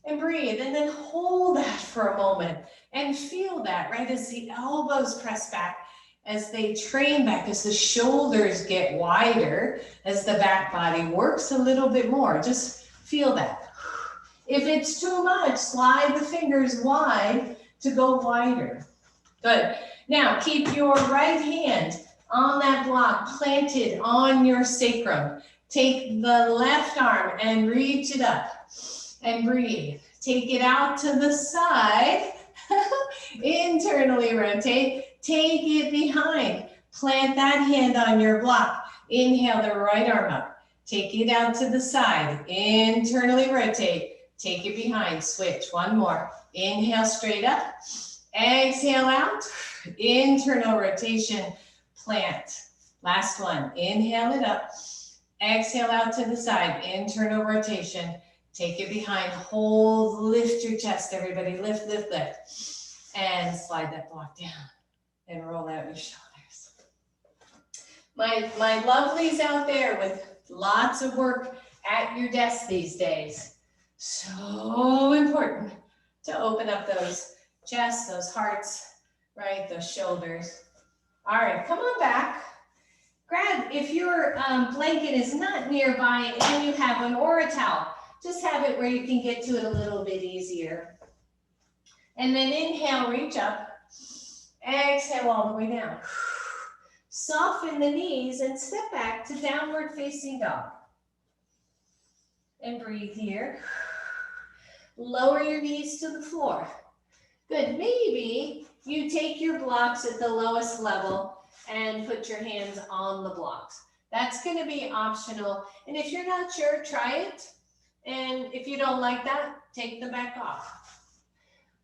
And breathe, and then hold that for a moment and feel that, right? As the elbows press back, as they train back, as the shoulders get wider, as the back body works a little bit more, just feel that. If it's too much, slide the fingers wide to go wider. Good. Now, keep your right hand on that block, planted on your sacrum. Take the left arm and reach it up. And breathe. Take it out to the side. Internally rotate. Take it behind. Plant that hand on your block. Inhale the right arm up. Take it out to the side. Internally rotate. Take it behind. Switch. One more. Inhale straight up. Exhale out. Internal rotation. Plant. Last one. Inhale it up. Exhale out to the side. Internal rotation. Take it behind, hold, lift your chest, everybody, lift, lift, lift. And slide that block down and roll out your shoulders. My lovelies out there with lots of work at your desk these days. So important to open up those chests, those hearts, right, those shoulders. All right, come on back. Grab, if your blanket is not nearby and you have one or a towel, just have it where you can get to it a little bit easier. And then inhale, reach up. Exhale all the way down. Soften the knees and step back to downward facing dog. And breathe here. Lower your knees to the floor. Good, maybe you take your blocks at the lowest level and put your hands on the blocks. That's gonna be optional. And if you're not sure, try it. And if you don't like that, take them back off.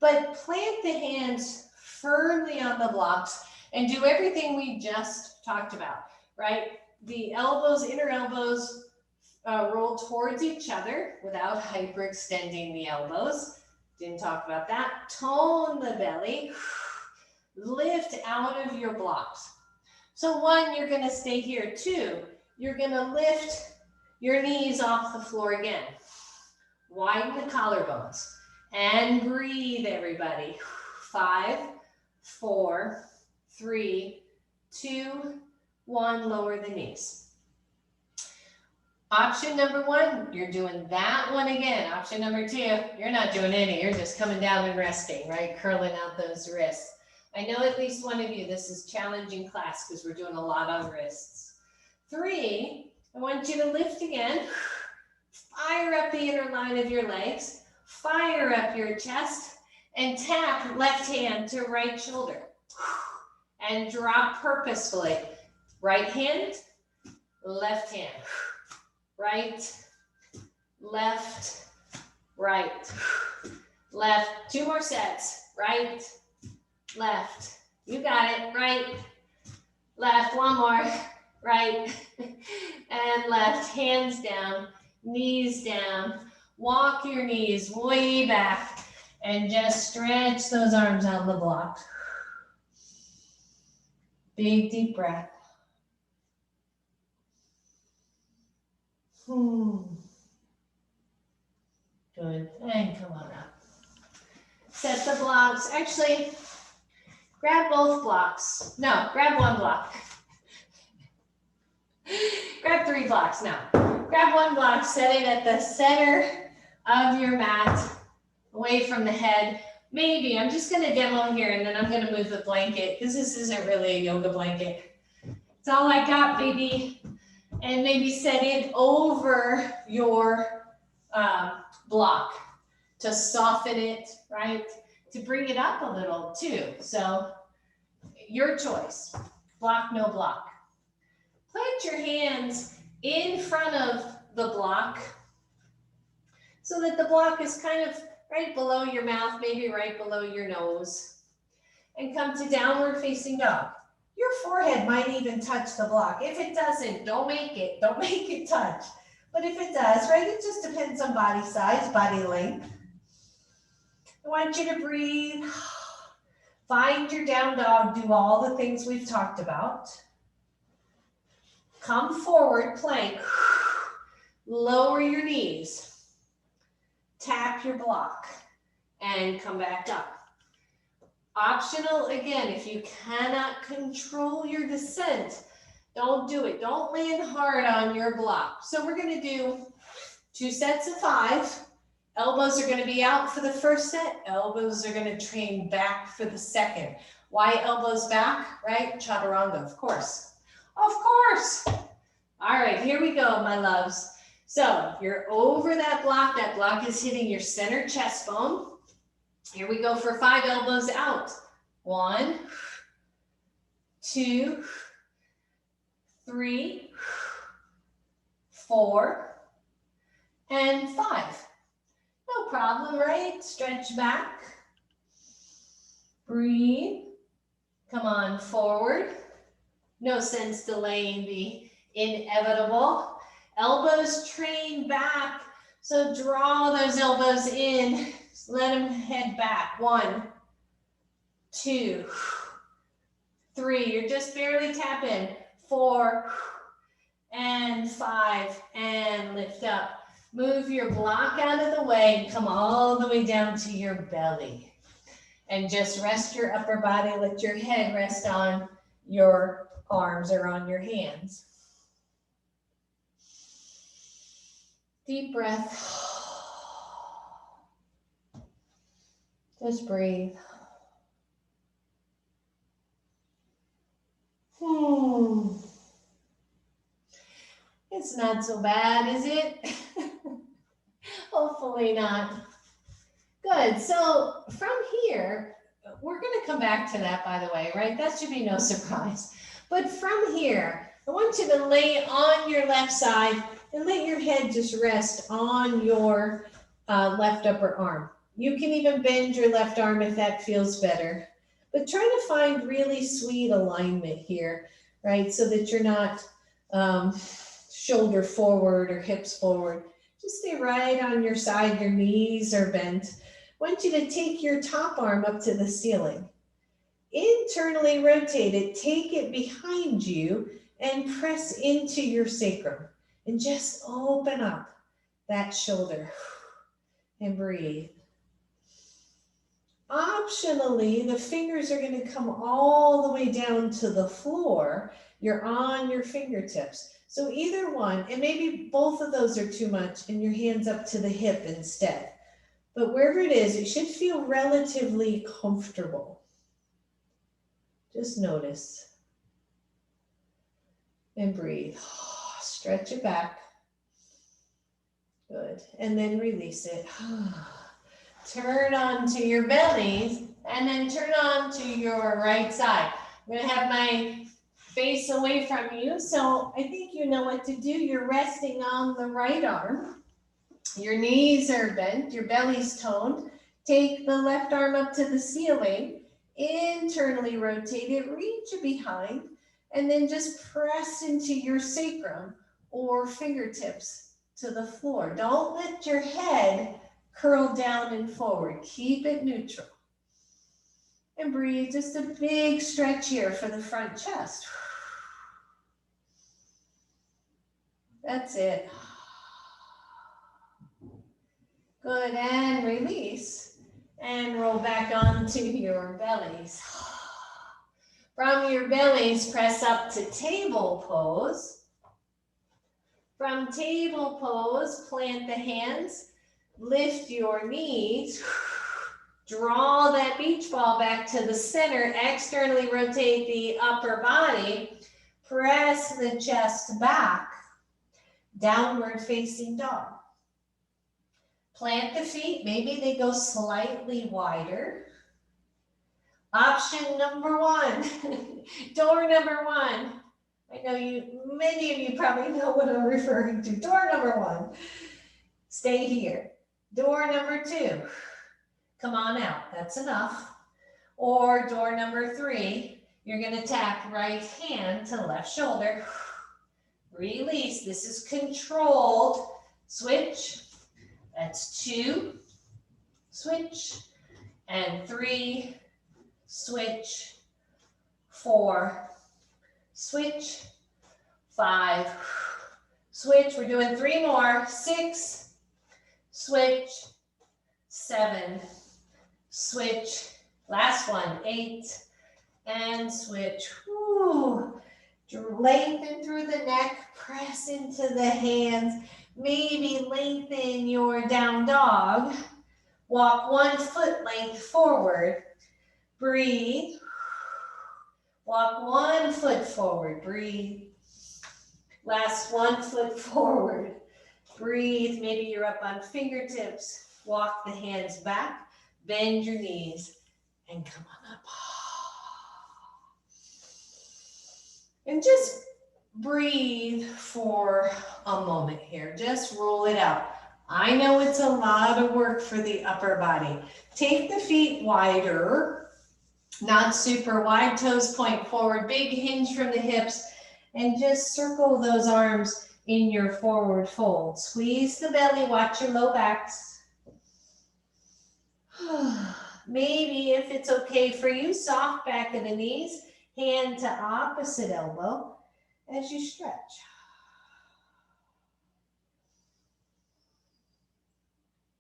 But plant the hands firmly on the blocks and do everything we just talked about, right? The elbows, inner elbows, roll towards each other without hyperextending the elbows. Didn't talk about that. Tone the belly. Lift out of your blocks. So 1, you're gonna stay here. 2, you're gonna lift your knees off the floor again. Widen the collarbones and breathe, everybody. 5, 4, 3, 2, 1, lower the knees. Option number 1, you're doing that one again. Option number 2, you're not doing any. You're just coming down and resting, right? Curling out those wrists. I know at least one of you, this is challenging class because we're doing a lot on wrists. 3, I want you to lift again. Fire up the inner line of your legs, fire up your chest, and tap left hand to right shoulder. And drop purposefully. Right hand, left hand. Right, left, right, left. 2 more sets. Right, left. You got it. Right, left. 1 more. Right, and left. Hands down. Knees down, walk your knees way back and just stretch those arms on the block. Big deep breath. Good, and come on up. Set the blocks, actually, grab both blocks. No, grab 1 block. Grab 3 blocks now. Grab 1 block, set it at the center of your mat, away from the head. Maybe, I'm just gonna demo here and then I'm gonna move the blanket because this isn't really a yoga blanket. It's all I got, baby. And maybe set it over your block to soften it, right? to bring it up a little too. So your choice, block, no block. Plant your hands in front of the block so that the block is kind of right below your mouth, maybe right below your nose. And come to downward facing dog. Your forehead might even touch the block. If it doesn't, don't make it touch. But if it does, right, it just depends on body size, body length. I want you to breathe. Find your down dog, do all the things we've talked about. Come forward, plank. Lower your knees. Tap your block and come back up. Optional, again, if you cannot control your descent, don't do it. Don't land hard on your block. So we're going to do 2 sets of 5. Elbows are going to be out for the first set. Elbows are going to train back for the second. Why elbows back, right? Chaturanga, of course. Of course. All right, here we go, my loves. So you're over that block. That block is hitting your center chest bone. Here we go for 5 elbows out. 1, 2, 3, 4, and 5. No problem, right? Stretch back. Breathe. Come on forward. No sense delaying the inevitable. Elbows train back. So draw those elbows in. Let them head back. 1, 2, 3. You're just barely tapping. 4, and 5. And lift up. Move your block out of the way and come all the way down to your belly. And just rest your upper body. Let your head rest on your arms or on your hands. Deep breath. Just breathe. It's not so bad, is it? Hopefully not. Good. So from here, we're going to come back to that, by the way, right? That should be no surprise. But from here, I want you to lay on your left side and let your head just rest on your left upper arm. You can even bend your left arm if that feels better. But try to find really sweet alignment here, right? So that you're not shoulder forward or hips forward. Just stay right on your side. Your knees are bent. I want you to take your top arm up to the ceiling. Internally rotate it. Take it behind you and press into your sacrum. And just open up that shoulder and breathe. Optionally, the fingers are going to come all the way down to the floor. You're on your fingertips. So either one, and maybe both of those are too much, and your hands up to the hip instead. But wherever it is, it should feel relatively comfortable. Just notice. And breathe. Stretch it back. Good. And then release it. Turn onto your bellies and then turn on to your right side. I'm going to have my face away from you, so I think you know what to do. You're resting on the right arm. Your knees are bent, your belly's toned. Take the left arm up to the ceiling, internally rotate it, reach it behind, and then just press into your sacrum or fingertips to the floor. Don't let your head curl down and forward. Keep it neutral. And breathe. Just a big stretch here for the front chest. That's it. Good, and release. And roll back onto your bellies. From your bellies, press up to table pose. From table pose, plant the hands. Lift your knees, draw that beach ball back to the center, externally rotate the upper body, press the chest back, downward facing dog. Plant the feet, maybe they go slightly wider. Option number one, door number one. I know many of you probably know what I'm referring to. Door number one, stay here. Door number two, come on out, that's enough. Or door number three, you're gonna tap right hand to left shoulder. Release, this is controlled. Switch, that's 2, switch, and 3, switch, 4, switch, 5, switch, we're doing 3 more, 6, switch, 7, switch, last one, 8, and switch. Whew. Lengthen through the neck, press into the hands, maybe lengthen your down dog. Walk 1 foot length forward, breathe. Walk 1 foot forward, breathe. Last 1 foot forward, breathe. Maybe you're up on fingertips. Walk the hands back, bend your knees, and come on up. And just breathe for a moment here. Just roll it out. I know it's a lot of work for the upper body. Take the feet wider, not super wide, toes point forward, big hinge from the hips, and just circle those arms in your forward fold. Squeeze the belly, watch your low backs. Maybe if it's okay for you, soft back of the knees, hand to opposite elbow as you stretch.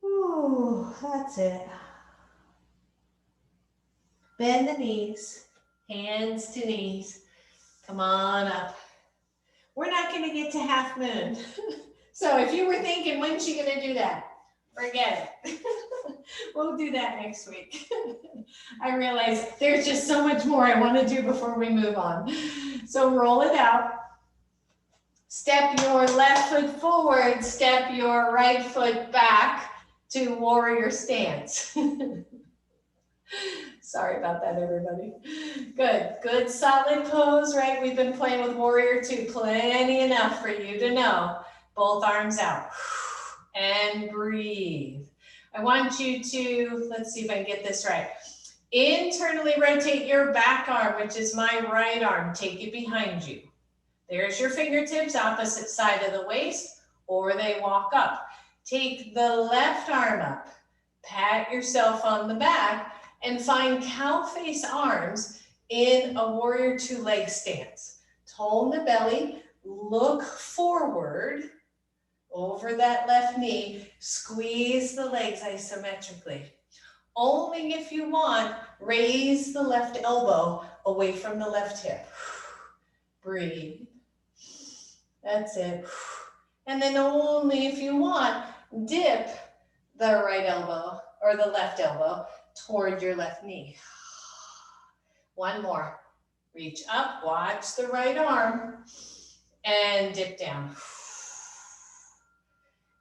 Ooh, that's it. Bend the knees, hands to knees. Come on up. We're not going to get to half moon. So if you were thinking, when's she going to do that? Forget it. We'll do that next week. I realize there's just so much more I want to do before we move on. So roll it out. Step your left foot forward, step your right foot back to warrior stance. Sorry about that, everybody. Good, good solid pose, right? We've been playing with warrior two, plenty enough for you to know. Both arms out and breathe. I want you to, let's see if I can get this right. Internally rotate your back arm, which is my right arm. Take it behind you. There's your fingertips, opposite side of the waist, or they walk up. Take the left arm up, pat yourself on the back, and find cow face arms in a warrior two leg stance. Tone the belly, look forward over that left knee, squeeze the legs isometrically. Only if you want, raise the left elbow away from the left hip. Breathe. That's it. And then only if you want, dip the right elbow or the left elbow toward your left knee. One more. Reach up, watch the right arm, and dip down.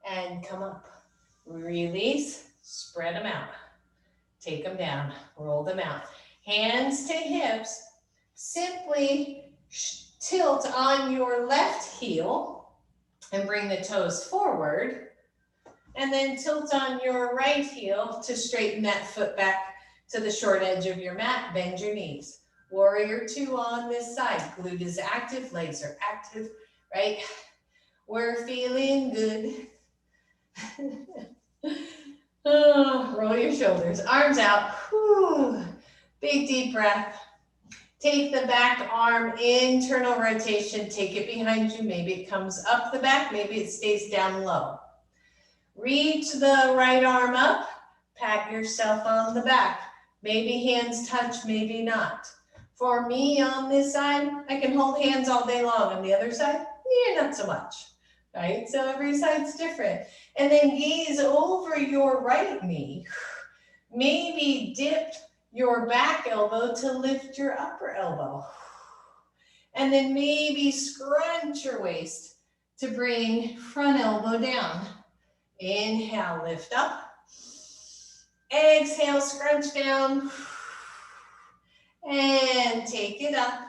And come up. Release, spread them out. Take them down, roll them out. Hands to hips, simply tilt on your left heel and bring the toes forward. And then tilt on your right heel to straighten that foot back to the short edge of your mat. Bend your knees. Warrior two on this side. Glute is active, legs are active, right? We're feeling good. Oh, roll your shoulders, arms out. Whew. Big deep breath. Take the back arm, internal rotation. Take it behind you. Maybe it comes up the back. Maybe it stays down low. Reach the right arm up. Pat yourself on the back. Maybe hands touch, maybe not. For me on this side, I can hold hands all day long. On the other side, yeah, not so much. Right? So every side's different. And then gaze over your right knee. Maybe dip your back elbow to lift your upper elbow. And then maybe scrunch your waist to bring front elbow down. Inhale, lift up. Exhale, scrunch down. And take it up.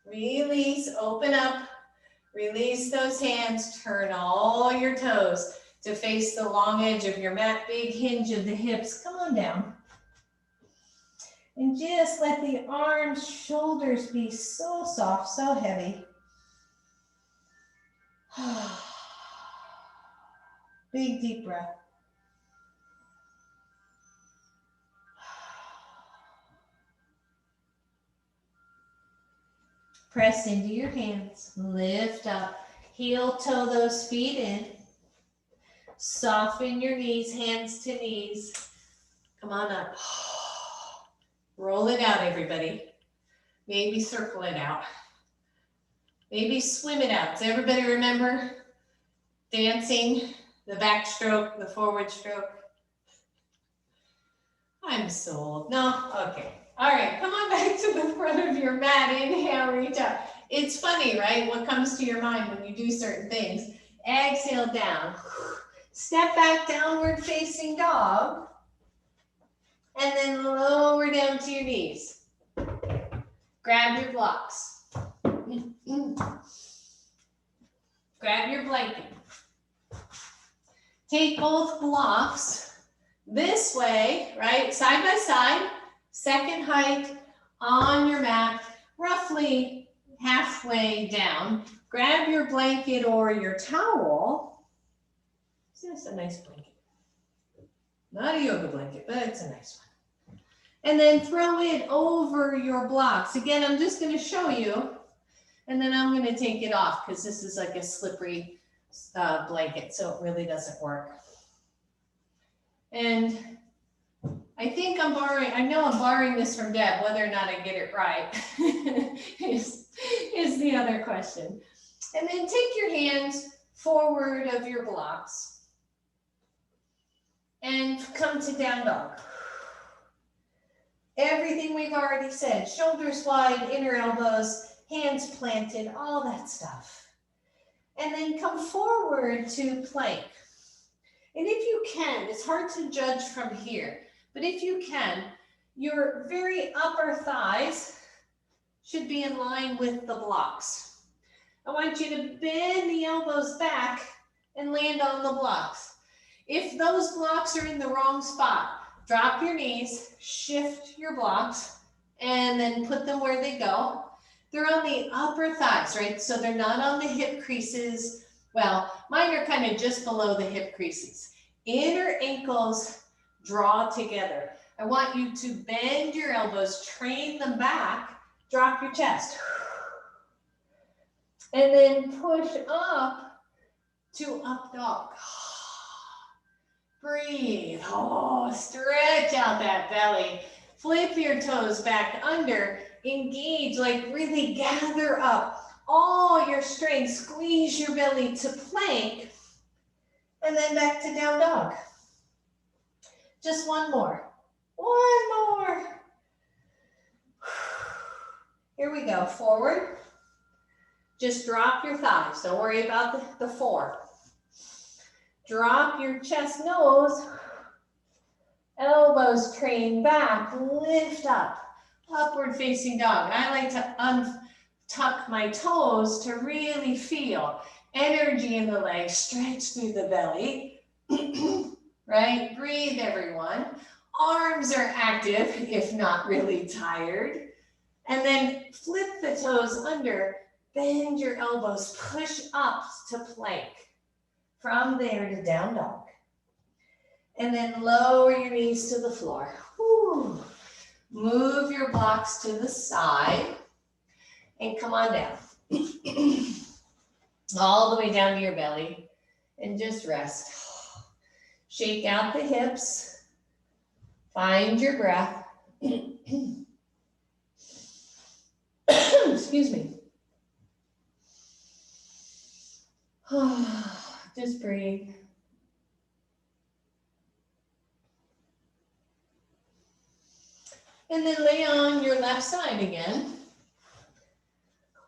Release, open up. Release those hands. Turn all your toes to face the long edge of your mat. Big hinge of the hips. Come on down. And just let the arms, shoulders be so soft, so heavy. Big deep breath. Press into your hands, lift up, heel toe those feet in. Soften your knees, hands to knees. Come on up. Roll it out, everybody. Maybe circle it out. Maybe swim it out. Does everybody remember dancing, the backstroke, the forward stroke? I'm so old. No? Okay. All right, come on back to the front of your mat. Inhale, reach up. It's funny, right? What comes to your mind when you do certain things? Exhale down. Step back, downward facing dog. And then lower down to your knees. Grab your blocks. Grab your blanket. Take both blocks this way, right? Side by side. Second height on your mat, roughly halfway down. Grab your blanket or your towel. This is a nice blanket. Not a yoga blanket, but it's a nice one. And then throw it over your blocks. Again, I'm just going to show you, and then I'm going to take it off because this is like a slippery blanket, so it really doesn't work. And I think I know I'm borrowing this from Deb. Whether or not I get it right is the other question. And then take your hands forward of your blocks and come to down dog. Everything we've already said, shoulders wide, inner elbows, hands planted, all that stuff. And then come forward to plank. And if you can, it's hard to judge from here, but if you can, your very upper thighs should be in line with the blocks. I want you to bend the elbows back and land on the blocks. If those blocks are in the wrong spot, drop your knees, shift your blocks, and then put them where they go. They're on the upper thighs, right? So they're not on the hip creases. Well, mine are kind of just below the hip creases. Inner ankles draw together. I want you to bend your elbows, train them back, drop your chest. And then push up to up dog. Breathe. Oh, stretch out that belly. Flip your toes back under. Engage, like really gather up all your strength. Squeeze your belly to plank. And then back to down dog. Just one more. One more. Here we go. Forward. Just drop your thighs. Don't worry about the four. Drop your chest, nose. Elbows train back. Lift up. Upward facing dog. I like to untuck my toes to really feel energy in the legs. Stretch through the belly. Right? Breathe, everyone. Arms are active, if not really tired. And then flip the toes under. Bend your elbows. Push up to plank. From there to down dog. And then lower your knees to the floor. Whew. Move your blocks to the side. And come on down. All the way down to your belly. And just rest. Shake out the hips. Find your breath. Excuse me. Just breathe. And then lay on your left side again.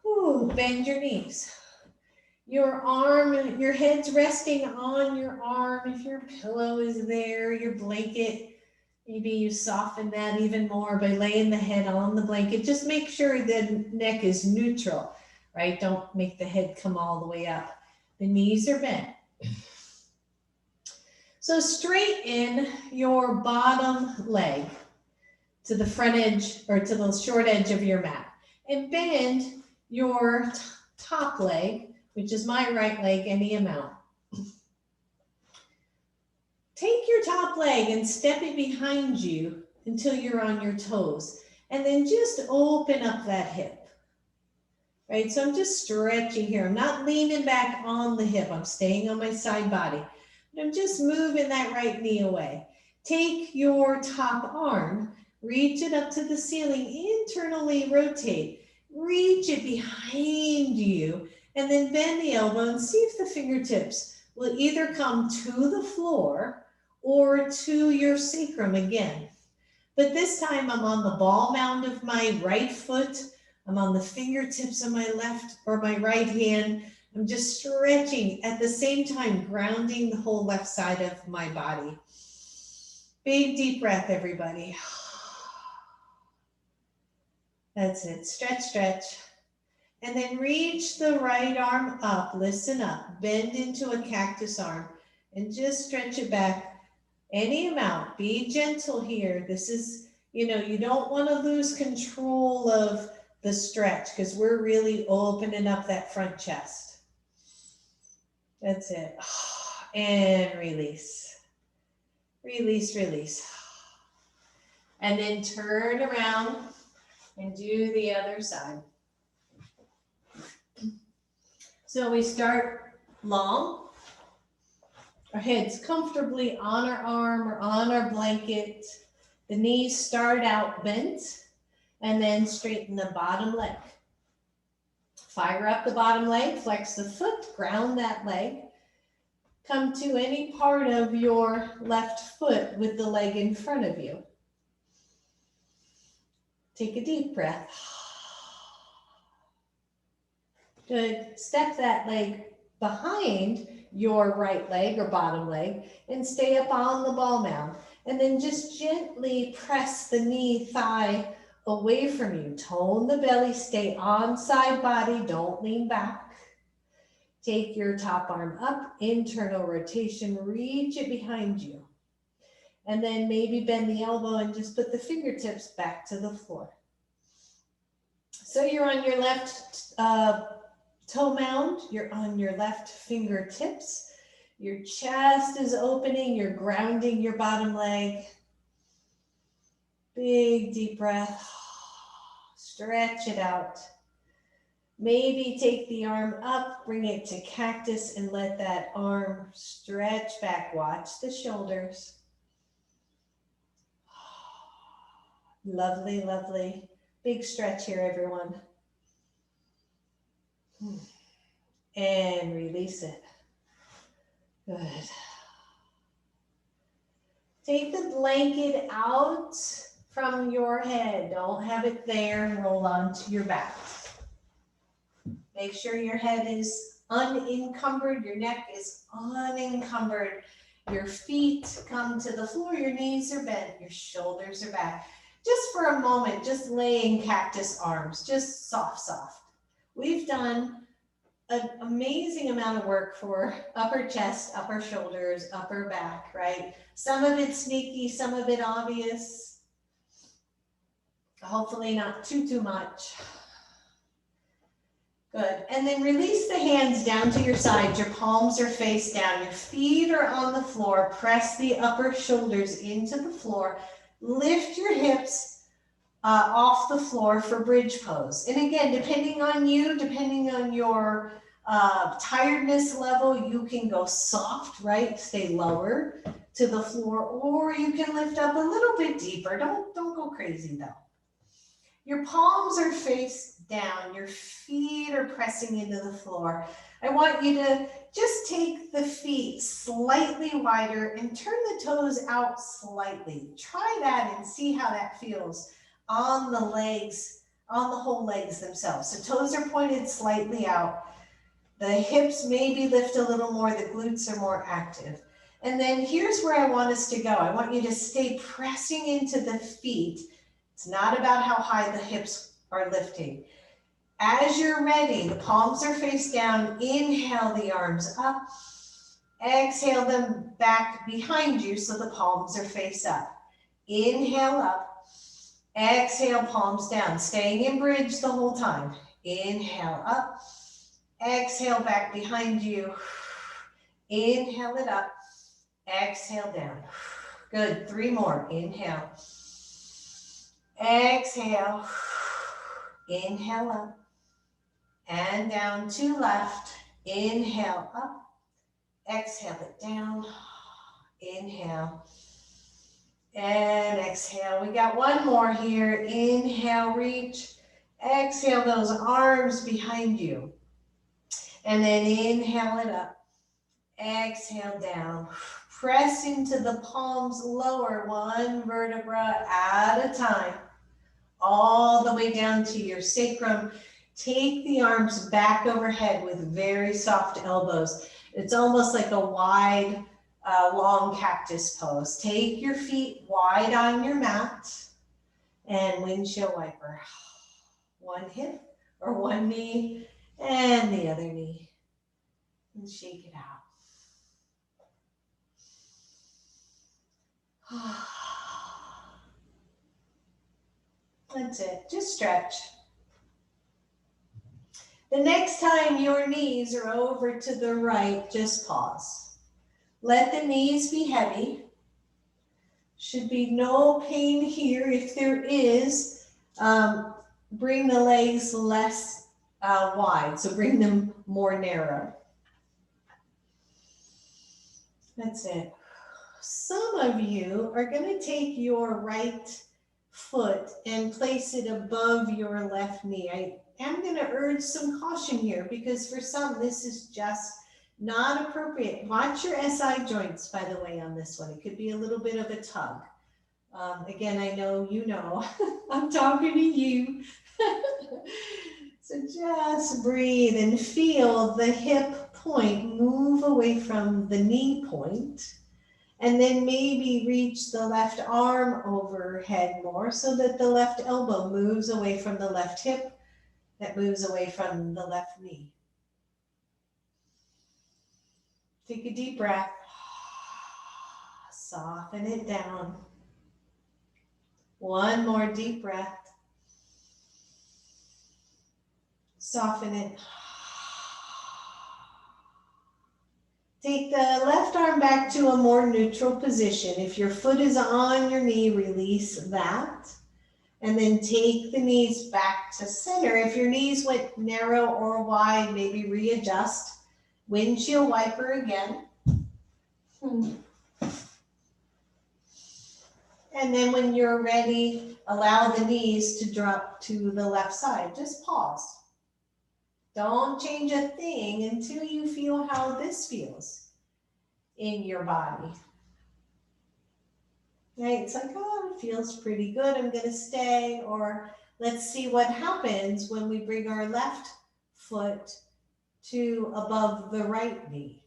Ooh, bend your knees. Your arm, your head's resting on your arm. If your pillow is there, your blanket, Maybe you soften that even more by laying the head on the blanket. Just make sure the neck is neutral, right? Don't make the head come all the way up. The knees are bent. So straighten your bottom leg to the front edge or to the short edge of your mat and bend your top leg, which is my right leg, any amount. Take your top leg and step it behind you until you're on your toes, and then just open up that hip, right? So I'm just stretching here. I'm not leaning back on the hip. I'm staying on my side body. But I'm just moving that right knee away. Take your top arm, reach it up to the ceiling, internally rotate, reach it behind you, and then bend the elbow and see if the fingertips will either come to the floor or to your sacrum again. But this time I'm on the ball mound of my right foot. I'm on the fingertips of my left or my right hand. I'm just stretching at the same time, grounding the whole left side of my body. Big deep breath, everybody. That's it. Stretch, stretch. And then reach the right arm up. Listen up. Bend into a cactus arm and just stretch it back. Any amount, be gentle here. This is, you don't want to lose control of the stretch because we're really opening up that front chest. That's it. And release. Release, release. And then turn around and do the other side. So we start long. Our head's comfortably on our arm or on our blanket. The knees start out bent and then straighten the bottom leg. Fire up the bottom leg, flex the foot, ground that leg. Come to any part of your left foot with the leg in front of you. Take a deep breath. Good. Step that leg behind your right leg or bottom leg and stay up on the ball mound. And then just gently press the knee, thigh away from you. Tone the belly, stay on side body, don't lean back. Take your top arm up, internal rotation, reach it behind you. And then maybe bend the elbow and just put the fingertips back to the floor. So you're on your left toe mound, you're on your left fingertips, your chest is opening, you're grounding your bottom leg. Big deep breath, stretch it out. Maybe take the arm up, bring it to cactus and let that arm stretch back. Watch the shoulders. Lovely, lovely. Big stretch here, everyone. And release it. Good. Take the blanket out from your head. Don't have it there and roll onto your back. Make sure your head is unencumbered, your neck is unencumbered. Your feet come to the floor, your knees are bent, your shoulders are back. Just for a moment, just laying cactus arms, just soft, soft. We've done an amazing amount of work for upper chest, upper shoulders, upper back, right? Some of it sneaky, some of it obvious. Hopefully not too much. Good. And then release the hands down to your sides. Your palms are face down. Your feet are on the floor. Press the upper shoulders into the floor. Lift your hips off the floor for bridge pose. And again, depending on you, depending on your tiredness level, you can go soft, right? Stay lower to the floor, or you can lift up a little bit deeper. Don't go crazy though. Your palms are face down. Your feet are pressing into the floor. I want you to just take the feet slightly wider and turn the toes out slightly. Try that and see how that feels on the legs, on the whole legs themselves. So toes are pointed slightly out. The hips maybe lift a little more. The glutes are more active. And then here's where I want us to go. I want you to stay pressing into the feet. It's not about how high the hips are lifting. As you're ready, the palms are face down. Inhale the arms up. Exhale them back behind you so the palms are face up. Inhale up. Exhale, palms down. Staying in bridge the whole time. Inhale up. Exhale back behind you. Inhale it up. Exhale down. Good. 3 more. Inhale. Exhale. Inhale up. And down. 2 left. Inhale up. Exhale it down. Inhale. And exhale. We got 1 more here. Inhale, reach. Exhale those arms behind you. And then inhale it up. Exhale down. Press into the palms lower, 1 vertebra at a time. All the way down to your sacrum. Take the arms back overhead with very soft elbows. It's almost like a wide, long cactus pose. Take your feet wide on your mat and windshield wiper. 1 hip or 1 knee and the other knee. And shake it out. That's it. Just stretch. The next time your knees are over to the right, just pause. Let the knees be heavy. Should be no pain here. If there is, bring the legs less wide, so bring them more narrow. That's it. Some of you are going to take your right foot and place it above your left knee. I am going to urge some caution here because for some this is just not appropriate. Watch your SI joints, by the way, on this one. It could be a little bit of a tug. Again, I know you know. I'm talking to you. So just breathe and feel the hip point move away from the knee point. And then maybe reach the left arm overhead more so that the left elbow moves away from the left hip, that moves away from the left knee. Take a deep breath. Soften it down. 1 more deep breath. Soften it. Take the left arm back to a more neutral position. If your foot is on your knee, release that. And then take the knees back to center. If your knees went narrow or wide, maybe readjust. Windshield wiper again. And then when you're ready, allow the knees to drop to the left side. Just pause. Don't change a thing until you feel how this feels in your body. Right? It's like, oh, it feels pretty good. I'm going to stay. Or let's see what happens when we bring our left foot to above the right knee.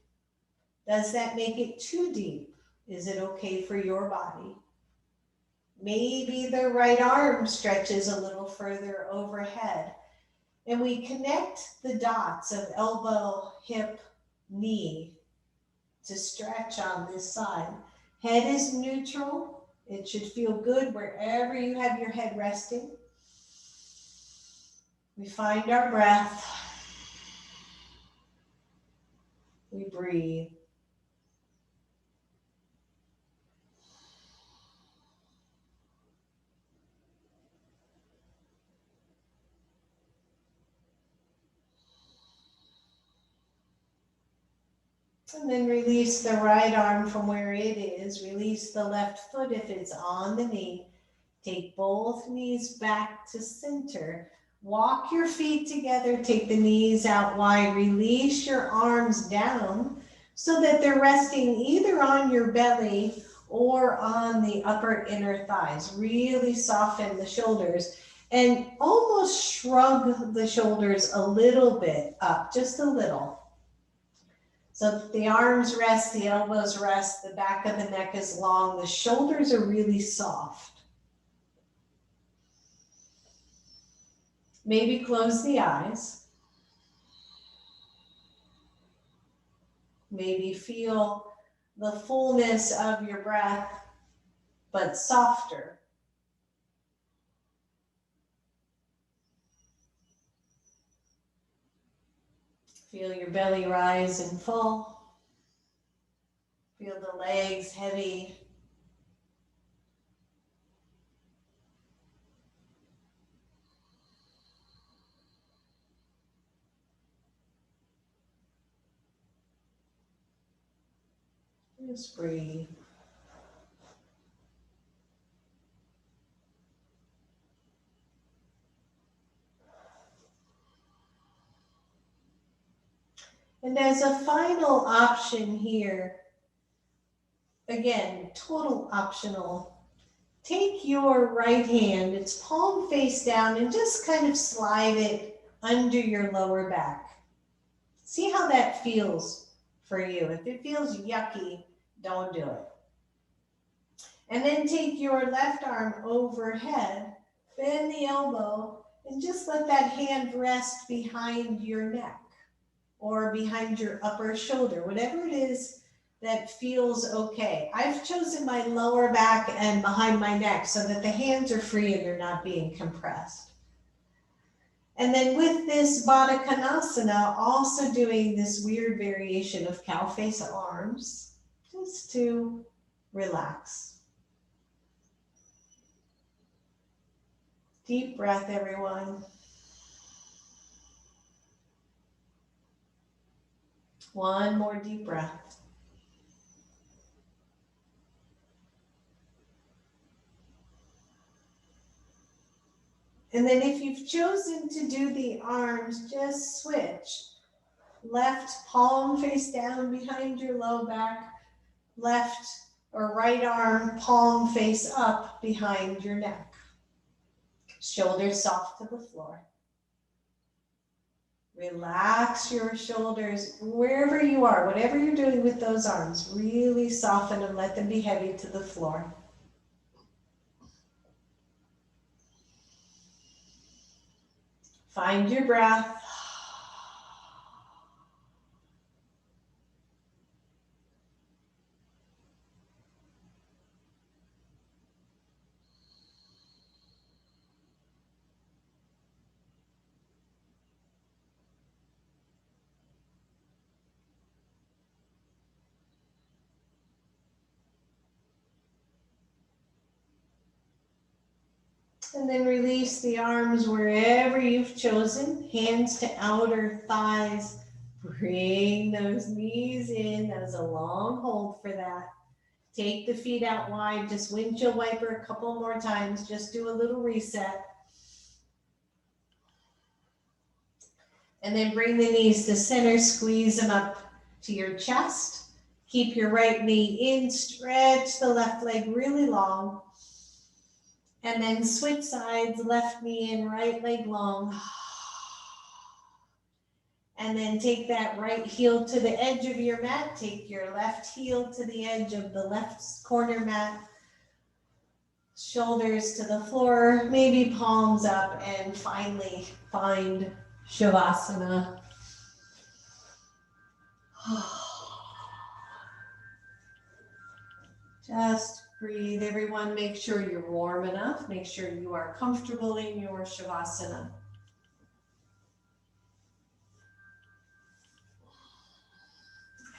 Does that make it too deep? Is it okay for your body? Maybe the right arm stretches a little further overhead. And we connect the dots of elbow, hip, knee to stretch on this side. Head is neutral. It should feel good wherever you have your head resting. We find our breath. We breathe. And then release the right arm from where it is. Release the left foot if it's on the knee. Take both knees back to center. Walk your feet together. Take the knees out wide. Release your arms down so that they're resting either on your belly or on the upper inner thighs. Really soften the shoulders and almost shrug the shoulders a little bit up, just a little. So that the arms rest, the elbows rest, the back of the neck is long, the shoulders are really soft. Maybe close the eyes. Maybe feel the fullness of your breath, but softer. Feel your belly rise and fall. Feel the legs heavy. Just breathe. And as a final option here, again, total optional, take your right hand, it's palm face down, and just kind of slide it under your lower back. See how that feels for you. If it feels yucky, don't do it. And then take your left arm overhead, bend the elbow, and just let that hand rest behind your neck or behind your upper shoulder, whatever it is that feels okay. I've chosen my lower back and behind my neck so that the hands are free and they're not being compressed. And then with this Baddha Konasana, also doing this weird variation of cow face arms, just to relax. Deep breath, everyone. One more deep breath. And then if you've chosen to do the arms, just switch. Left palm face down behind your low back. Left or right arm palm face up behind your neck. Shoulders soft to the floor. Relax your shoulders wherever you are, whatever you're doing with those arms. Really soften them, let them be heavy to the floor. Find your breath. And then release the arms wherever you've chosen. Hands to outer thighs. Bring those knees in. That was a long hold for that. Take the feet out wide. Just windshield wiper a couple more times. Just do a little reset. And then bring the knees to center. Squeeze them up to your chest. Keep your right knee in. Stretch the left leg really long. And then switch sides, left knee in, right leg long. And then take that right heel to the edge of your mat. Take your left heel to the edge of the left corner mat. Shoulders to the floor, maybe palms up, and finally find Shavasana. Just breathe, everyone. Make sure you're warm enough. Make sure you are comfortable in your Shavasana.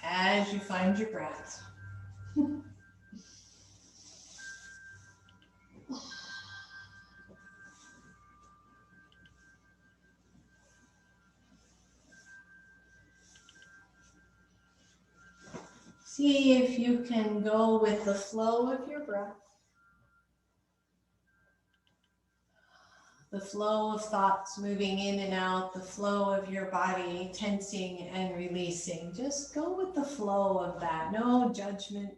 As you find your breath. See if you can go with the flow of your breath. The flow of thoughts moving in and out, the flow of your body tensing and releasing. Just go with the flow of that. No judgment.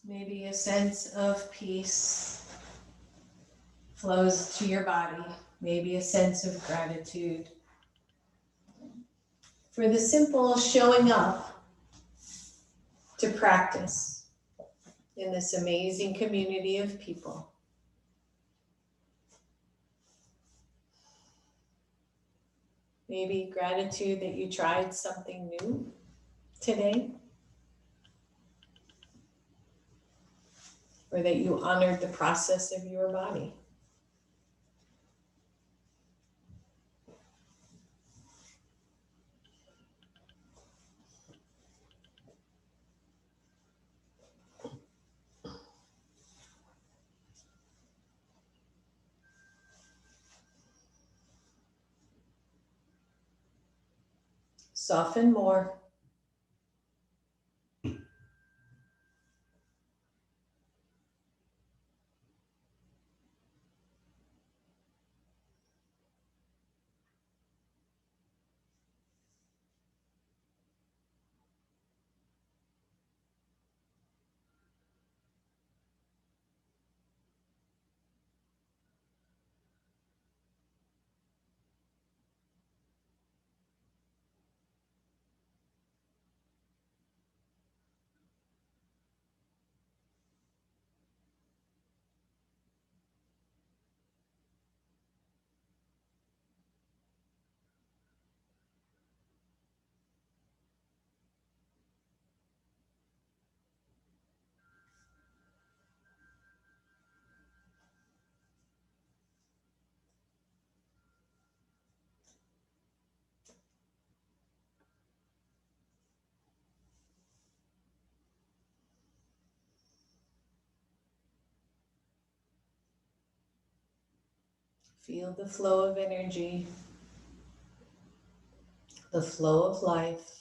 Maybe a sense of peace flows to your body. Maybe a sense of gratitude for the simple showing up to practice in this amazing community of people. Maybe gratitude that you tried something new today, or that you honored the process of your body. Soften more. Feel the flow of energy, the flow of life.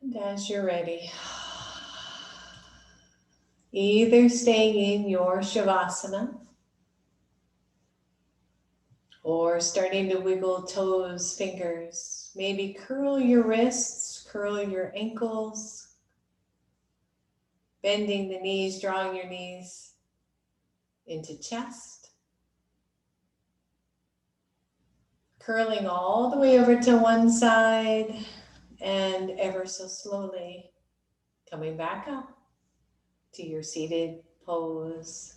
And as you're ready, either staying in your Shavasana or starting to wiggle toes, fingers. Maybe curl your wrists, curl your ankles, bending the knees, drawing your knees into chest. Curling all the way over to one side and ever so slowly coming back up to your seated pose.